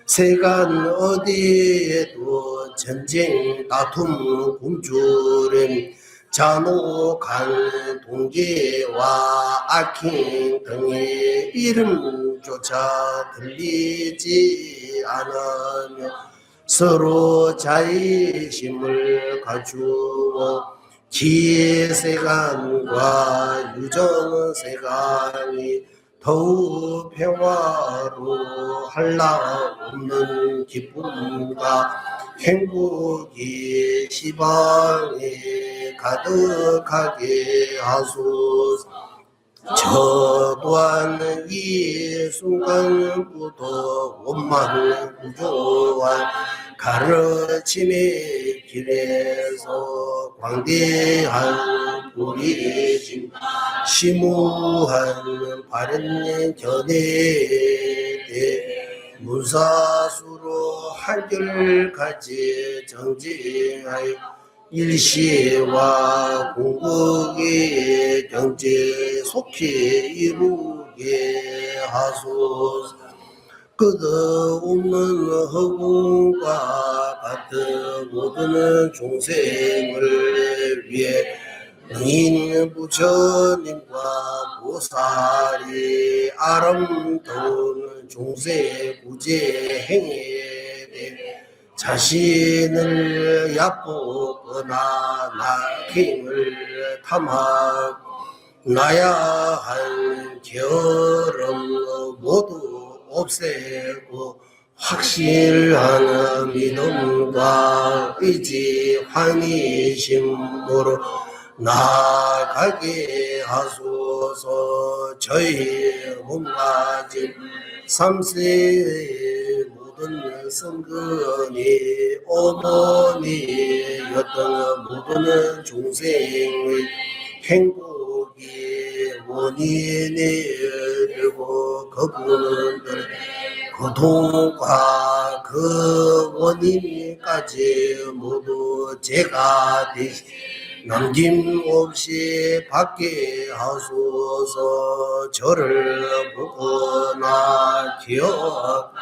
세간 어디에도 전쟁 다툼 굶주림 잔혹한 동계와 악행 등의 이름조차 들리지 않으며 서로 자의심을 갖추어 기세간과 유정세간이 더욱 평화로 한락 없는 기쁨과 행복이 시방에 가득하게 하소서. 저 또한 이 순간부터 원만 구조한 가르침의 길에서 광대한 불이심 심우한 바른 견해에 무사수로 한결같이 정진하여 일시와 공국의 경제 속히 이루게 하소서. 끝없는 허공과 같은 모든 종생을 위해 능인 부처님과 보살이 아름다운 종세 구제 행에 대해 자신을 얕보거나 낙행을 탐하고 나야한 결함 모두 없애고 확실한 믿음과 의지 환희심으로 나아가게 하소서. 저희 몸가짐 3세의 모든 성근이 어머니였던 모든 중생의 행복이 원인이 되고 그분들 고통과 그 원인까지 모두 제가 대신 남김없이 받게 하소서. 저를 보거나 기억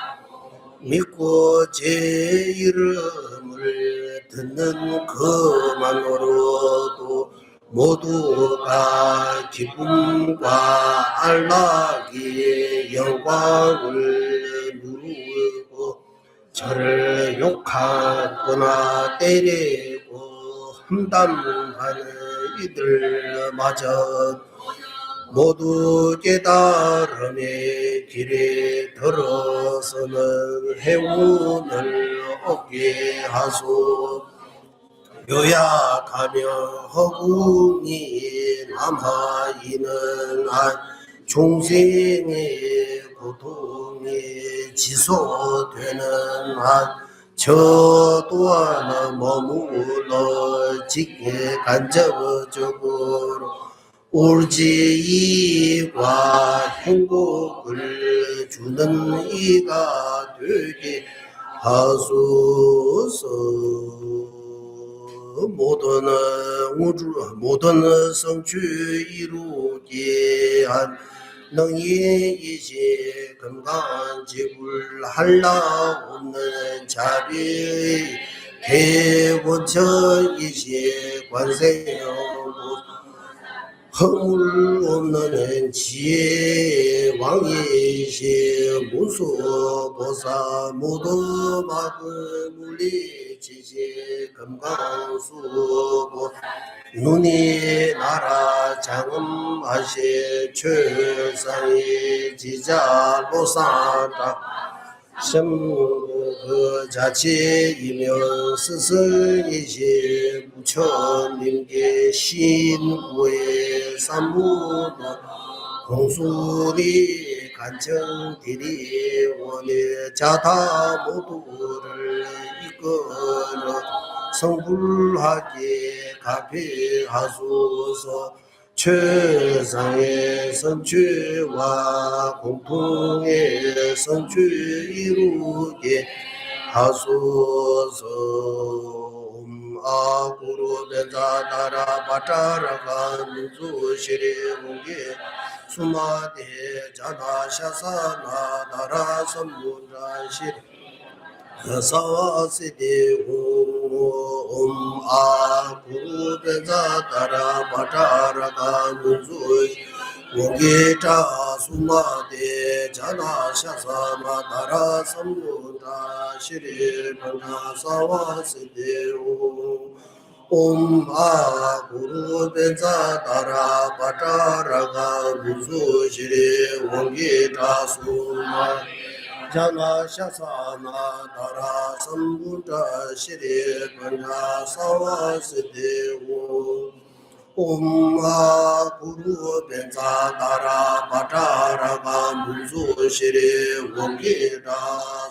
믿고 제 이름을 듣는 그만으로도 모두가 기쁨과 안락의 영광을 누르고 저를 욕하거나 때리고 험담하는 이들마저 모두 깨달음의 길에 들어서는 행운을 얻게 하소. 요약하며 허공이 남아있는 한 중생의 고통이 지속되는 한 저 또한 머물러 지게 간접적으로 울지이와 행복을 주는 이가 되게 하소서. 모든 성취 이루게 한 능이이시 금강지불 한라 없는 자비 대원천이시 관세음보 허물 없는 지혜 왕이시 무수보사 모두 막을 물리지시 금강수보 눈이 나라 장엄하시 최상의 지자보사다 그 자체이며 스승이시 부처님께 신구의 삼무도 공수리 간청들이 원의 자다 모두를 이끌어 성불하게 가피하소서. 최상의 성취와 공통의 성취 이루게 하소서. 아구루 벤자다라 바타라가 누수시리 공개 수마대 자나샤사나 나라 선무라시 사와시디 아구루 벤자다라 바타라가 누수시 공개자 수마대 자나샤사나 나라 선무라시리 사와시디 아구루 벤자다라 바타라가 누수시리 공개자 수마 자나샤사나 나라 선무자 시리 번자 사와시대오 아구루 벤자다라 바타라가 누수시리 공개자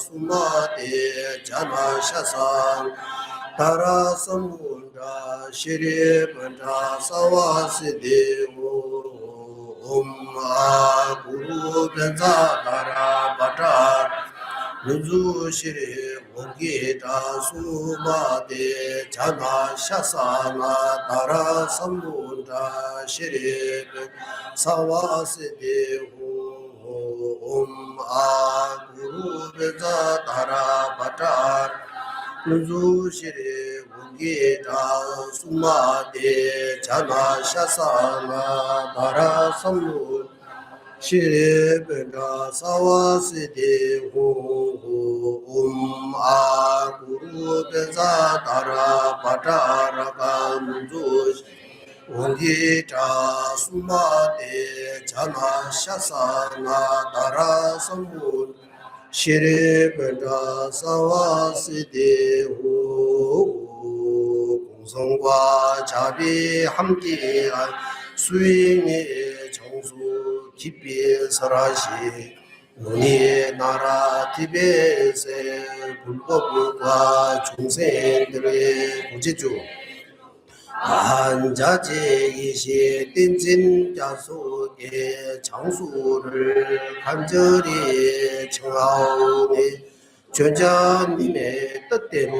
수마대 자나샤산 다라 선무자 시리 번자 사와시대오 아구루 벤자다라 바타 누수시리 공개자 수마대 자나샤사나 다라 선무자 시리 사와시대오 아구루 벤자다라 바타 누수시리 공개자 수마대 자나샤사나 다라 선무 시리벤자 사와시대호 아구루 벤자다라 바타라가 누수시 공개자 수마대 자나샤사나 다라 선무 시리변자 사와시대후 공성과 자비 함께한 수행의 정수 깊이 설하시 너희의 나라 티벳의 불법과 중생들의 구제주 한자제이시 띵진 자속의 장수를 간절히 청하오니 전자님의 뜻대로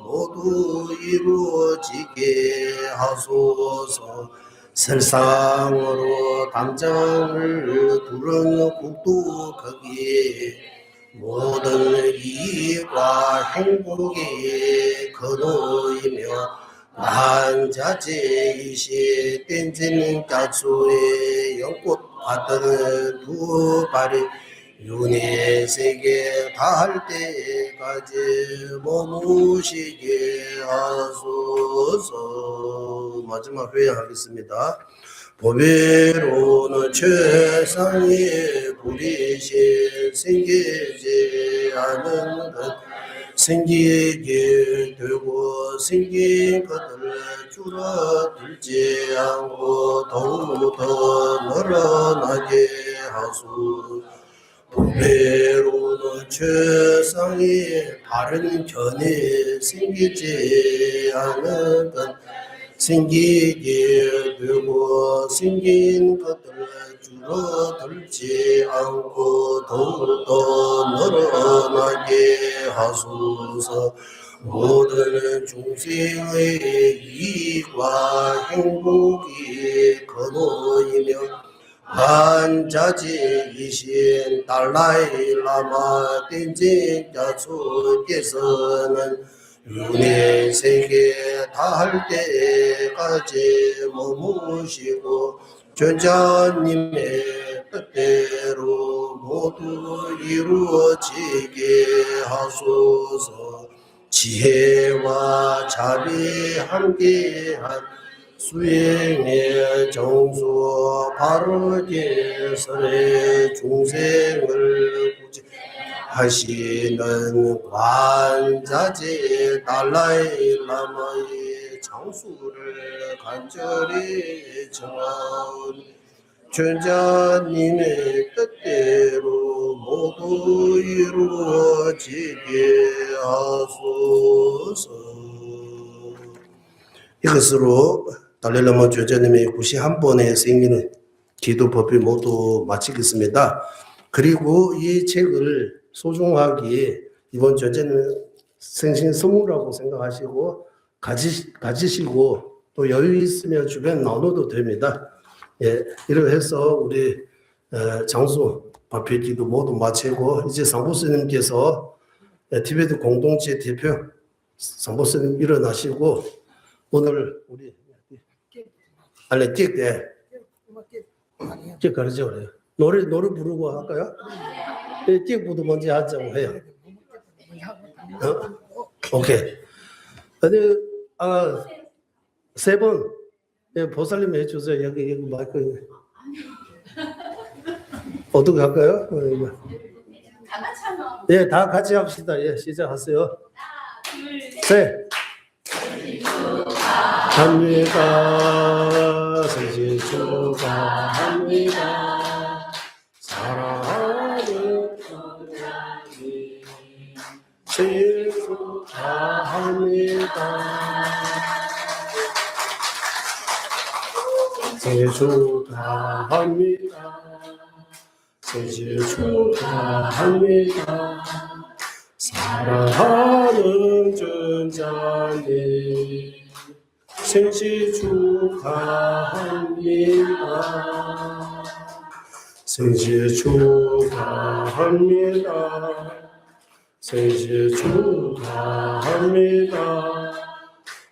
모두 이루어지게 하소서. 설상으로 담장을 두른 국도 거기에 모든 이익과 행복이 거노이며 한자제이시 땡진 가수의 연꽃 같은 두 발이 윤회 세계 닿을 때까지 머무시게 하소서. 마지막 회양하겠습니다. 보배로는 최상의 불이신 생기지 않은 듯 생기게 되고 생긴 것을 줄어들지 않고 더욱더 늘어나게 하소서. 보배로는 최상의 바른 견해 생기지 않은 것 생기게 되고 생긴 것들 줄어들지 않고 더욱더 늘어나게 하소서. 모든 중생의 이익과 행복이 거노이며 한자지이신 달라이 라마 땡진 자수께서는 윤회 세계 닿을 때까지 머무시고 전자님의 뜻대로 모두 이루어지게 하소서. 지혜와 자비 함께한 수행의 정수 바르게 설의 중생을 구제하시는 관자재 달라이 라마의 장수를 간절히 청하오니 전자님의 뜻대로 모두 이루어지게 하소서. 이것으로 달라이라마 주자님의 91번의 생일은 기도 법회 모두 마치겠습니다. 그리고 이 책을 소중하게 이번 주제는 생신 선물이라고 생각하시고 가지시고 또 여유 있으면 주변 나눠도 됩니다. 예, 이렇게 해서 우리 장수 발표 기도 모두 마치고 이제 상보스님께서 티베트 공동체 대표 상보스님 일어나시고 오늘 우리 아니 띠때 띠 가르쳐 그래요. 노래 부르고 할까요? 띠부터 먼저 하자고 해요. 오케이. 근데 세 번 보살님 해주세요. 여기 마이크 어떻게 할까요? 예, 다 같이 합시다. 예, 시작하세요. 셋. 합니다. 생신 축하합니다. 사랑하는 하나님 생일 축하합니다. 생일 축하합니다. 생일 축하합니다. 사랑하는 전자님 생신 축하합니다. 생신 축하합니다. 생신 축하합니다.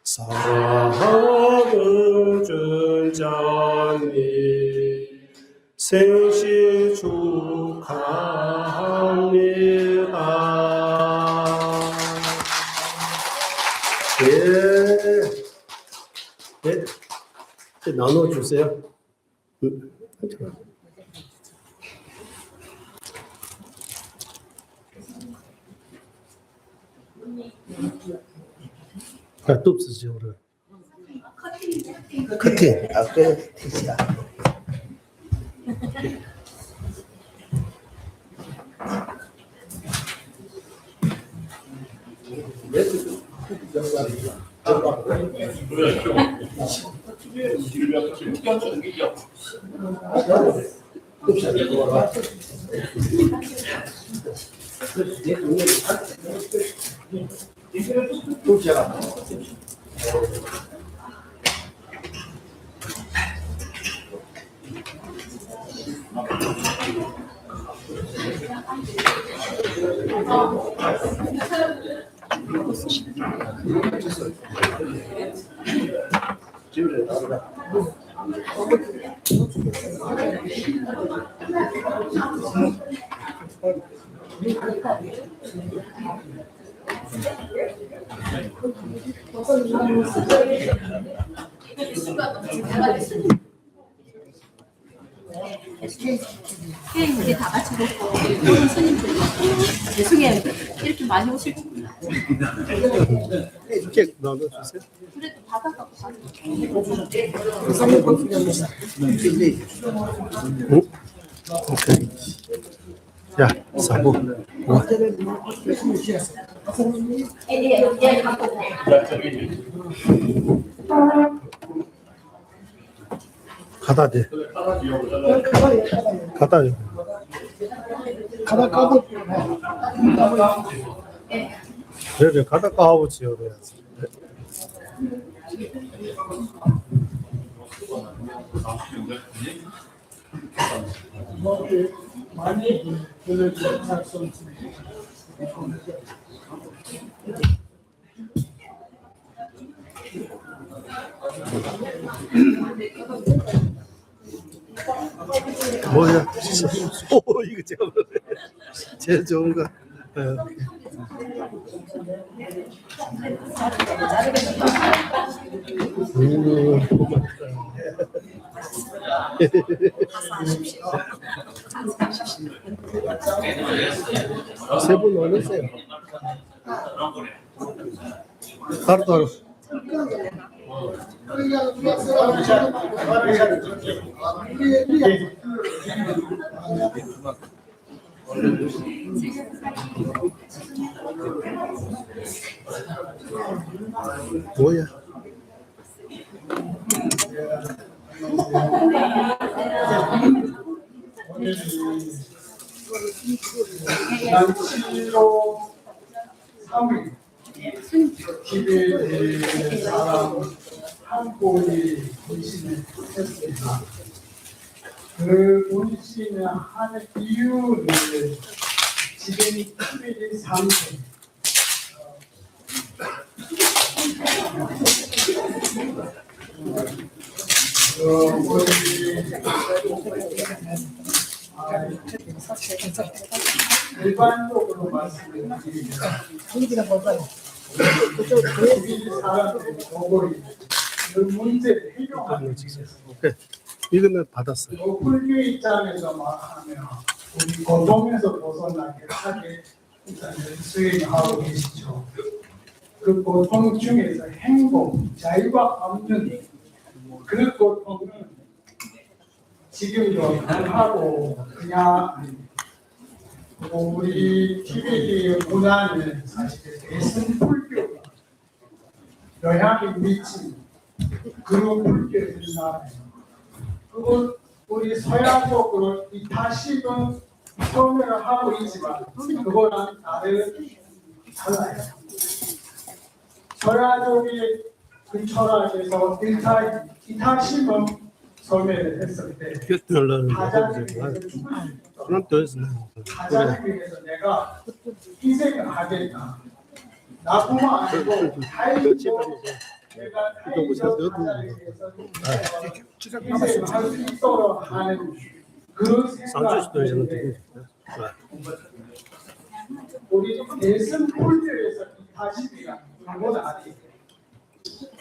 사랑하는 전자님 생신 축하합니다. 네, 나눠주세요. 또 없으지 오늘. 커팅. 아 그래. 티시야. 게임 이제 다 마치고 오늘 손님들 죄송해요. 이렇게 많이 오실 줄 이렇게 넣어주세요. 그래도 받아갖고 가는 응? 오케이. 야, 사부. 예, 갖고 가다 돼. 가다요. 가다 까도 그래, 가다 까보지요. 그래야지. 뭐야? 오, 이거 제일 좋은 거. 세분 어느세요? 바로. 뭐야? 난치로 3위 집에 사람 한 분이 문신을 했습니다. 그 문신을 하는 이유를 지금 TV의 상태 일반적으로 말씀드리면 분위기가 뭘까요? 사람들이 저거리 그 문제를 해결하는 오케이. 이거는 받았어요. 불교 입장에서 말하면 우리 고통에서 벗어나게 하게 일단 수행하고 계시죠. 그 고통 중에서 행복, 자유가 없는 그 고통은 지금도 하고 그냥 우리 TBD 문화는 사실 대승 불교가 영향이 미친 그런 불교의 나라예요. 그건 우리 서양적으로 이타식은 소멸을 하고 있지만 그거랑 달라요. 서양적인 그 철학에서 이타식은 소멸을 했을 때 가장 위해서 내가 희생을 하겠다. 나뿐만 아니고 타인도 내가 타인도 가장에 대해서 희생할 수 있도록 하는 그런 생각인데 우리 대승 폴드에서 이타심이란 그건 아니에요.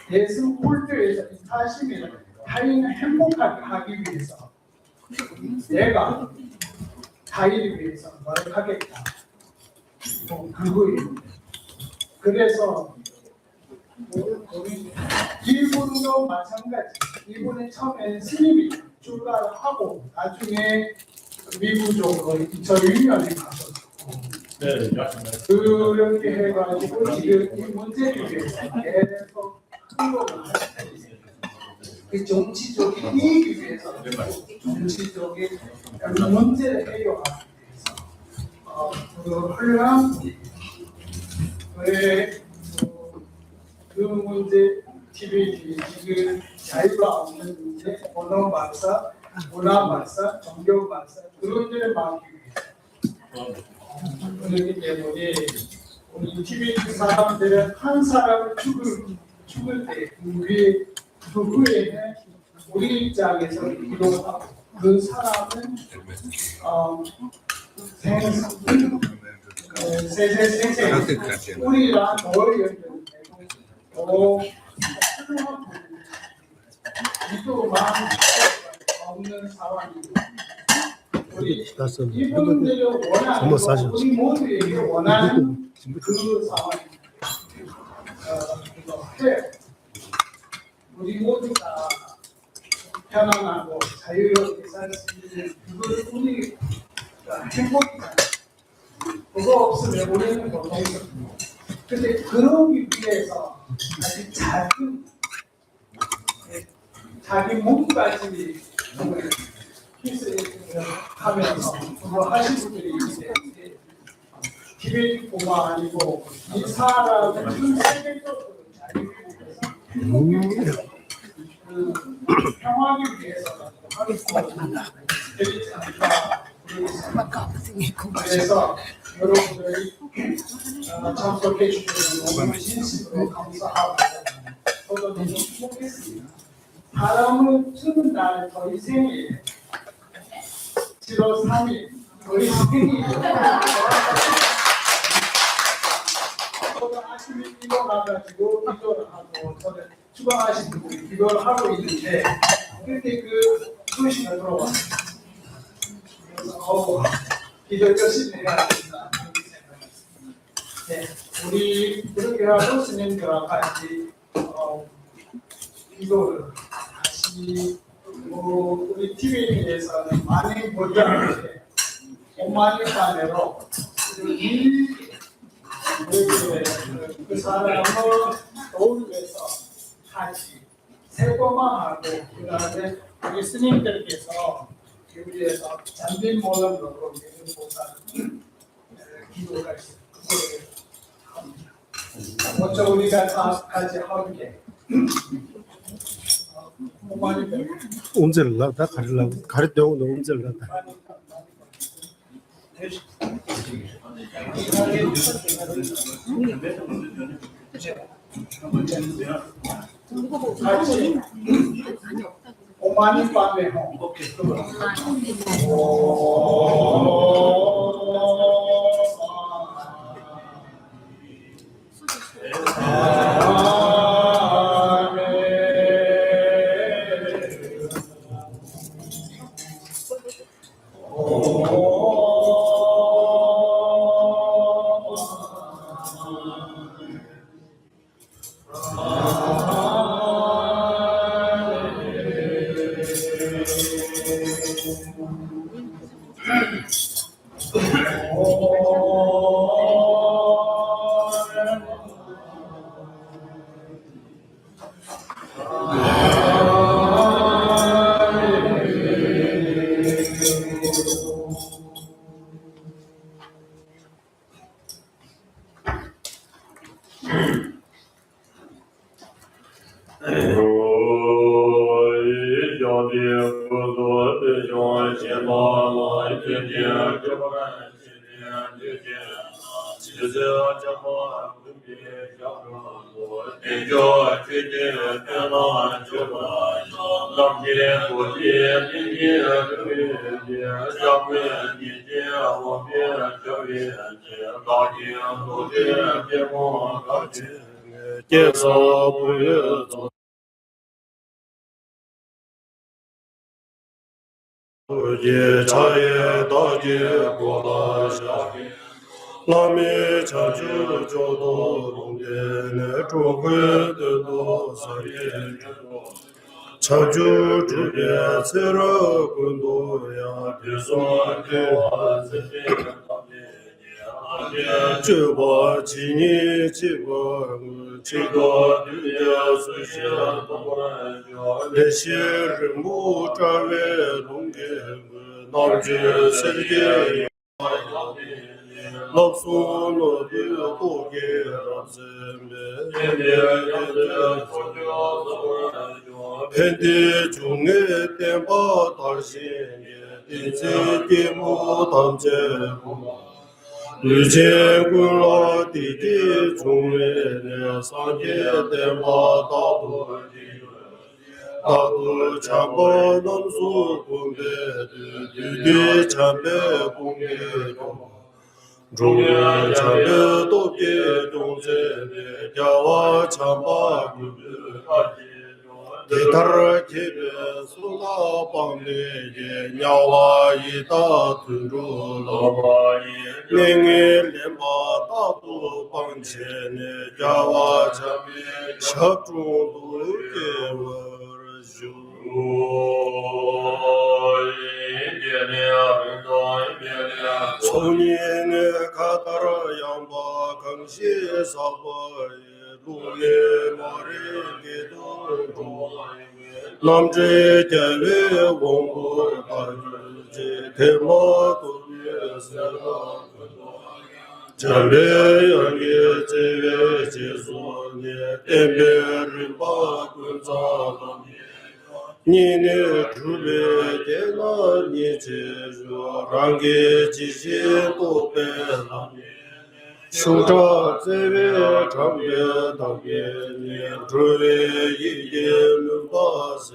대승 폴드에서 이타심이란 타인을 행복하게 하기 위해서 내가 타인을 위해서 노력하겠다. 그거예요. 그래서 일본도 마찬가지. 일본의 처음에 스님이 출가를 하고 나중에 미국적으로 2006년에 가서 네, 그렇게 해가지고 지금 이 문제를 위해서 계속 행동을 하고 있어요. 그 정치적인 이익을 위해서 정치적인 문제를 해결하기 위해서 그 훌륭한 그 문제 TVD 지금 자유가 없는 문제, 언어 발사, 문화 발사, 종교 발사 그런 데를 막기 위해서 그렇기 때문에 우리 TVD 사람들은 한 사람을 죽을 때 그 후에는 우리 입장에서 기도하고 그 사람은 세세 우리랑 더 연결되고 더 훌륭한 믿고 마음 없는 상황이고 우리 이분들이 원하는 거, 우리 모두에게 원하는 그 상황입니다. 우리 모두가 편안하고 자유롭게 살 수 있는 그걸 우리 행복이잖아요. 그거 없으면 우리는 고통스럽고. 근데 그러기 위해서 아주 자기 몸까지 희생하면서 그거 하신 분들이 있는데 기백뿐만 아니고 이 사람은 전 세계적으로 자유를 위해서 그 평화를 위해서 하겠습니다. 그래서 여러분들이 참석해 주셔서 너무 진심으로 감사하고 저도 너무 행복했습니다. 바람을 트는 날 저희 생일 7월 3일 저희 생일이에요. 저는 아침에 일어나가지고 기도를 하고 저는 추방하신 분들이 기도를 하고 있는데 그때 그 소식이 들어왔어요. 그래서 기도 열심히 해야 된다. 네, 우리 그렇게 하고 스님들과 같이 기도를 같이 우리 TV에서는 많이 보자는데 5만 일간으로 그 사람을 떠올려서 같이 세 번만 하고 그 다음에 우리 스님들께서 교리에서 잔디 모양으로 보다는 기도를 했어요. 그거를 합니다. 먼저 우리가 다 같이 함께 음절을 나 가르려고 가르려고 음절을 갖다. 같이 오만이 밤에 예, 자예, 다제, 보다, 샤게, 라미 자주 조도 롱데네 조회도 사예 자주 주게 세라 군도야 비소한테 주보 지니 지보 지고 dünya 수시야 내시르 무자외 롱게 남주 세계 럭소노 비고게 펜디 중에 템바 달신게 인지기 무담제 유제군로 디디 중에 상계 템바 다도 참고 넘수 공대 디디 참배 공대 중야 참배 도계 동제 야와 참바 대타르 기베 수나 방내게 냐와 이다 든루로 링에 렘바 다도 방체네 야와 참비 샤중도 개월주 손이네 가다라 양바 강시 사바에 루네 머리게도 남제 개외 원고 바르제 대모도 위에서 잠배 연계 제외 제소네 엠베르 바군자도 니네 주베 대나 니제조 랑게 지제도 베라 수자 제외 참배 당게 주베 이게 무바세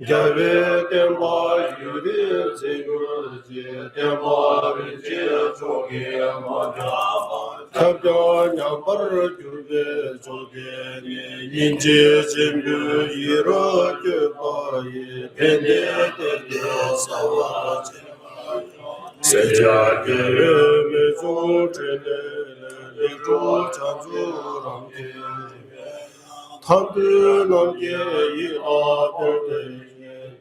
야베 템바 유리 제고제 템바 비제 조게 마다 탑전 양바르 주베 조게 인제 젬부 이렇게 바이 벤데데 사와제 세자게 메조제네 레조 찬주랑게 탄드 남게 이 아들데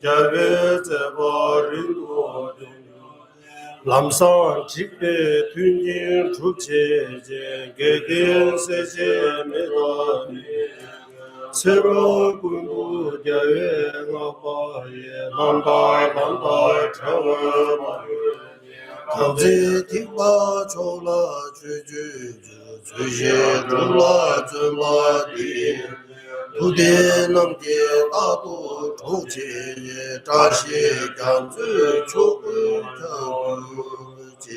야베 제바린도 람산 직배 튜닝 주체제 개개 세제 메다니 새로 군도 야외 나바에 남다 차와 강제 틱바 졸라 주주주 주제 졸라 졸라디 두대 넘게 나도 조제 자시 강주 조금 지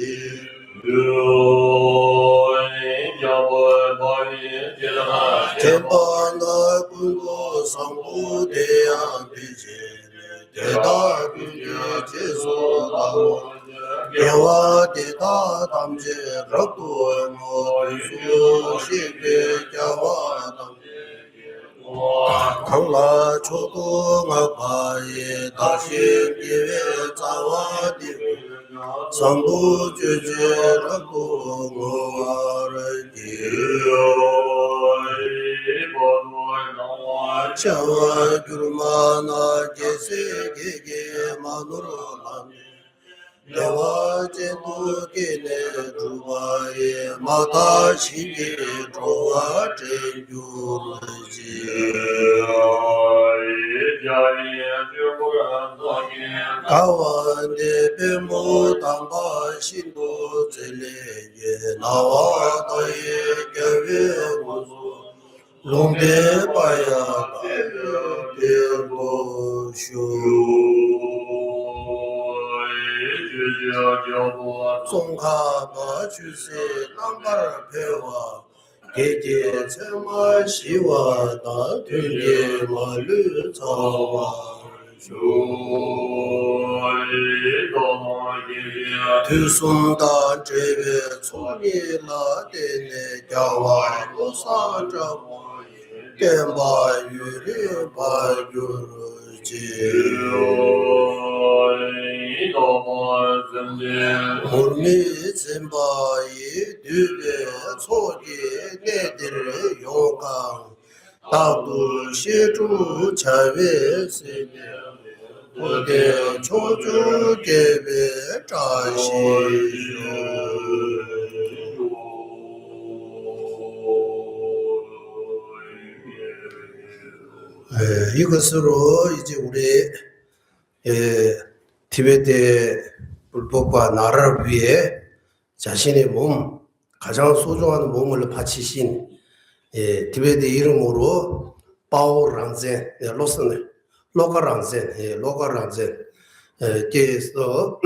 대반나 군고 상부대야 비제 대다 비제 제소하고 대화 대다 담제 럽도 모두 시베 자와 담제 강라 초동학파에 다시 기회 자와디 상부 주제라고 모아르기 자와 규르마나 계세게게 마누로란 내와 제도게네 주바에 마다 시게 조와 제유르지 가완데 베모 당바 신도 젤레게 나와 너의 겨외 모수 롱데 바야 송가바 주세 남바를 배워 개개 정말 시와다 되게 말을 잡아 두순다 제베 손이라 되네 자와 무사자고 겜바 유리 바유르지 우미 진바이 뒤에 소기 내들 용강 다도 시주 차외세 어디 조주 개배 자시 이것으로 이제 우리 티베트의 불법과 나라를 위해 자신의 몸, 가장 소중한 몸을 바치신 티베트 이름으로 바오랑젠, 로가랑젠, 께서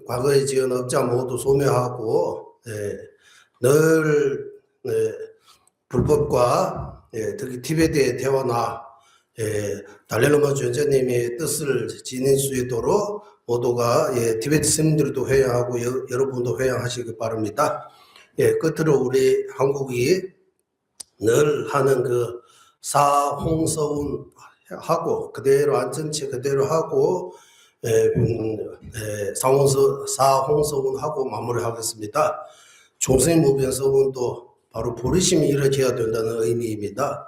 과거의 지은 업자 모두 소멸하고 늘 불법과 특히 티베트의 대화나 달레노마 존재님의 뜻을 지닌 수 있도록 모두가 티베트 스님들도 회양하고 여러분도 회양하시기 바랍니다. 끝으로 우리 한국이 늘 하는 그 사홍서운 하고 그대로 안전체 그대로 하고 사홍서운 하고 마무리하겠습니다. 종생무변서운도 바로 부르심이 일으켜야 된다는 의미입니다.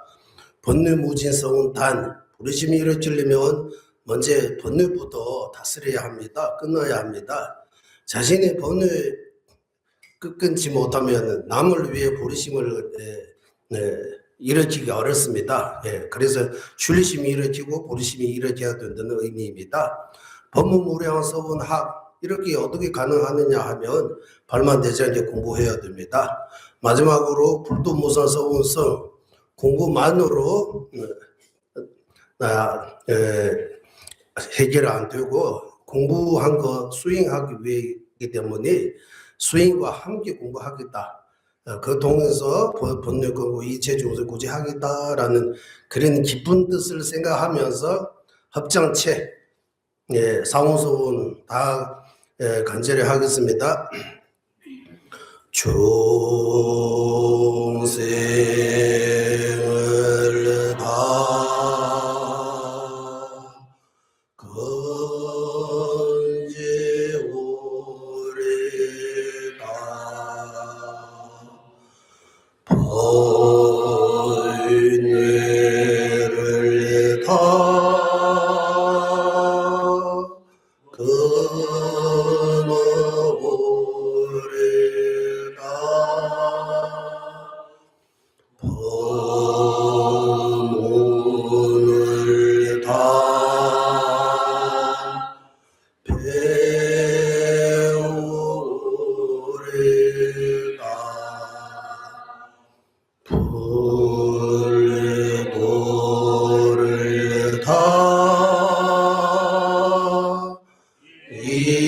번뇌무진서운 단, 부르심이 일으키려면 먼저 번뇌부터 다스려야 합니다. 끊어야 합니다. 자신의 번뇌 끊지 못하면 남을 위해 부르심을 일으키기 어렵습니다. 그래서 슐리심이 일으키고 부르심이 일으켜야 된다는 의미입니다. 법문무량서운학 이렇게 어떻게 가능하느냐 하면 발만 되지 않게 공부해야 됩니다. 마지막으로 불도무사서운성 공부만으로 해결 안 되고 공부한 거 수행하기 위해이기 때문에 수행과 함께 공부하겠다. 그 통해서 번뇌 공부 이체 중생 구제하겠다라는 그런 깊은 뜻을 생각하면서 합장체 상호소원 다 간절히 하겠습니다. 중생을 다 건지오리다 번뇌를 다 법문을 다 배우리다 불도를 다 이루리다.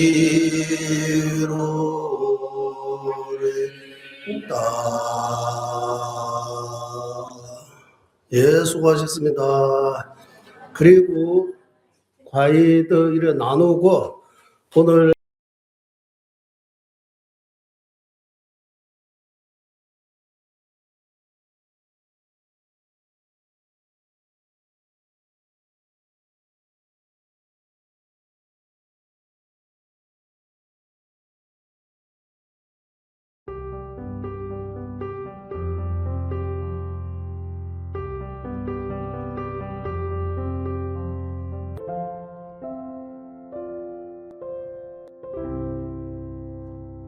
수고하셨습니다. 그리고 과외도 이래 나누고 오늘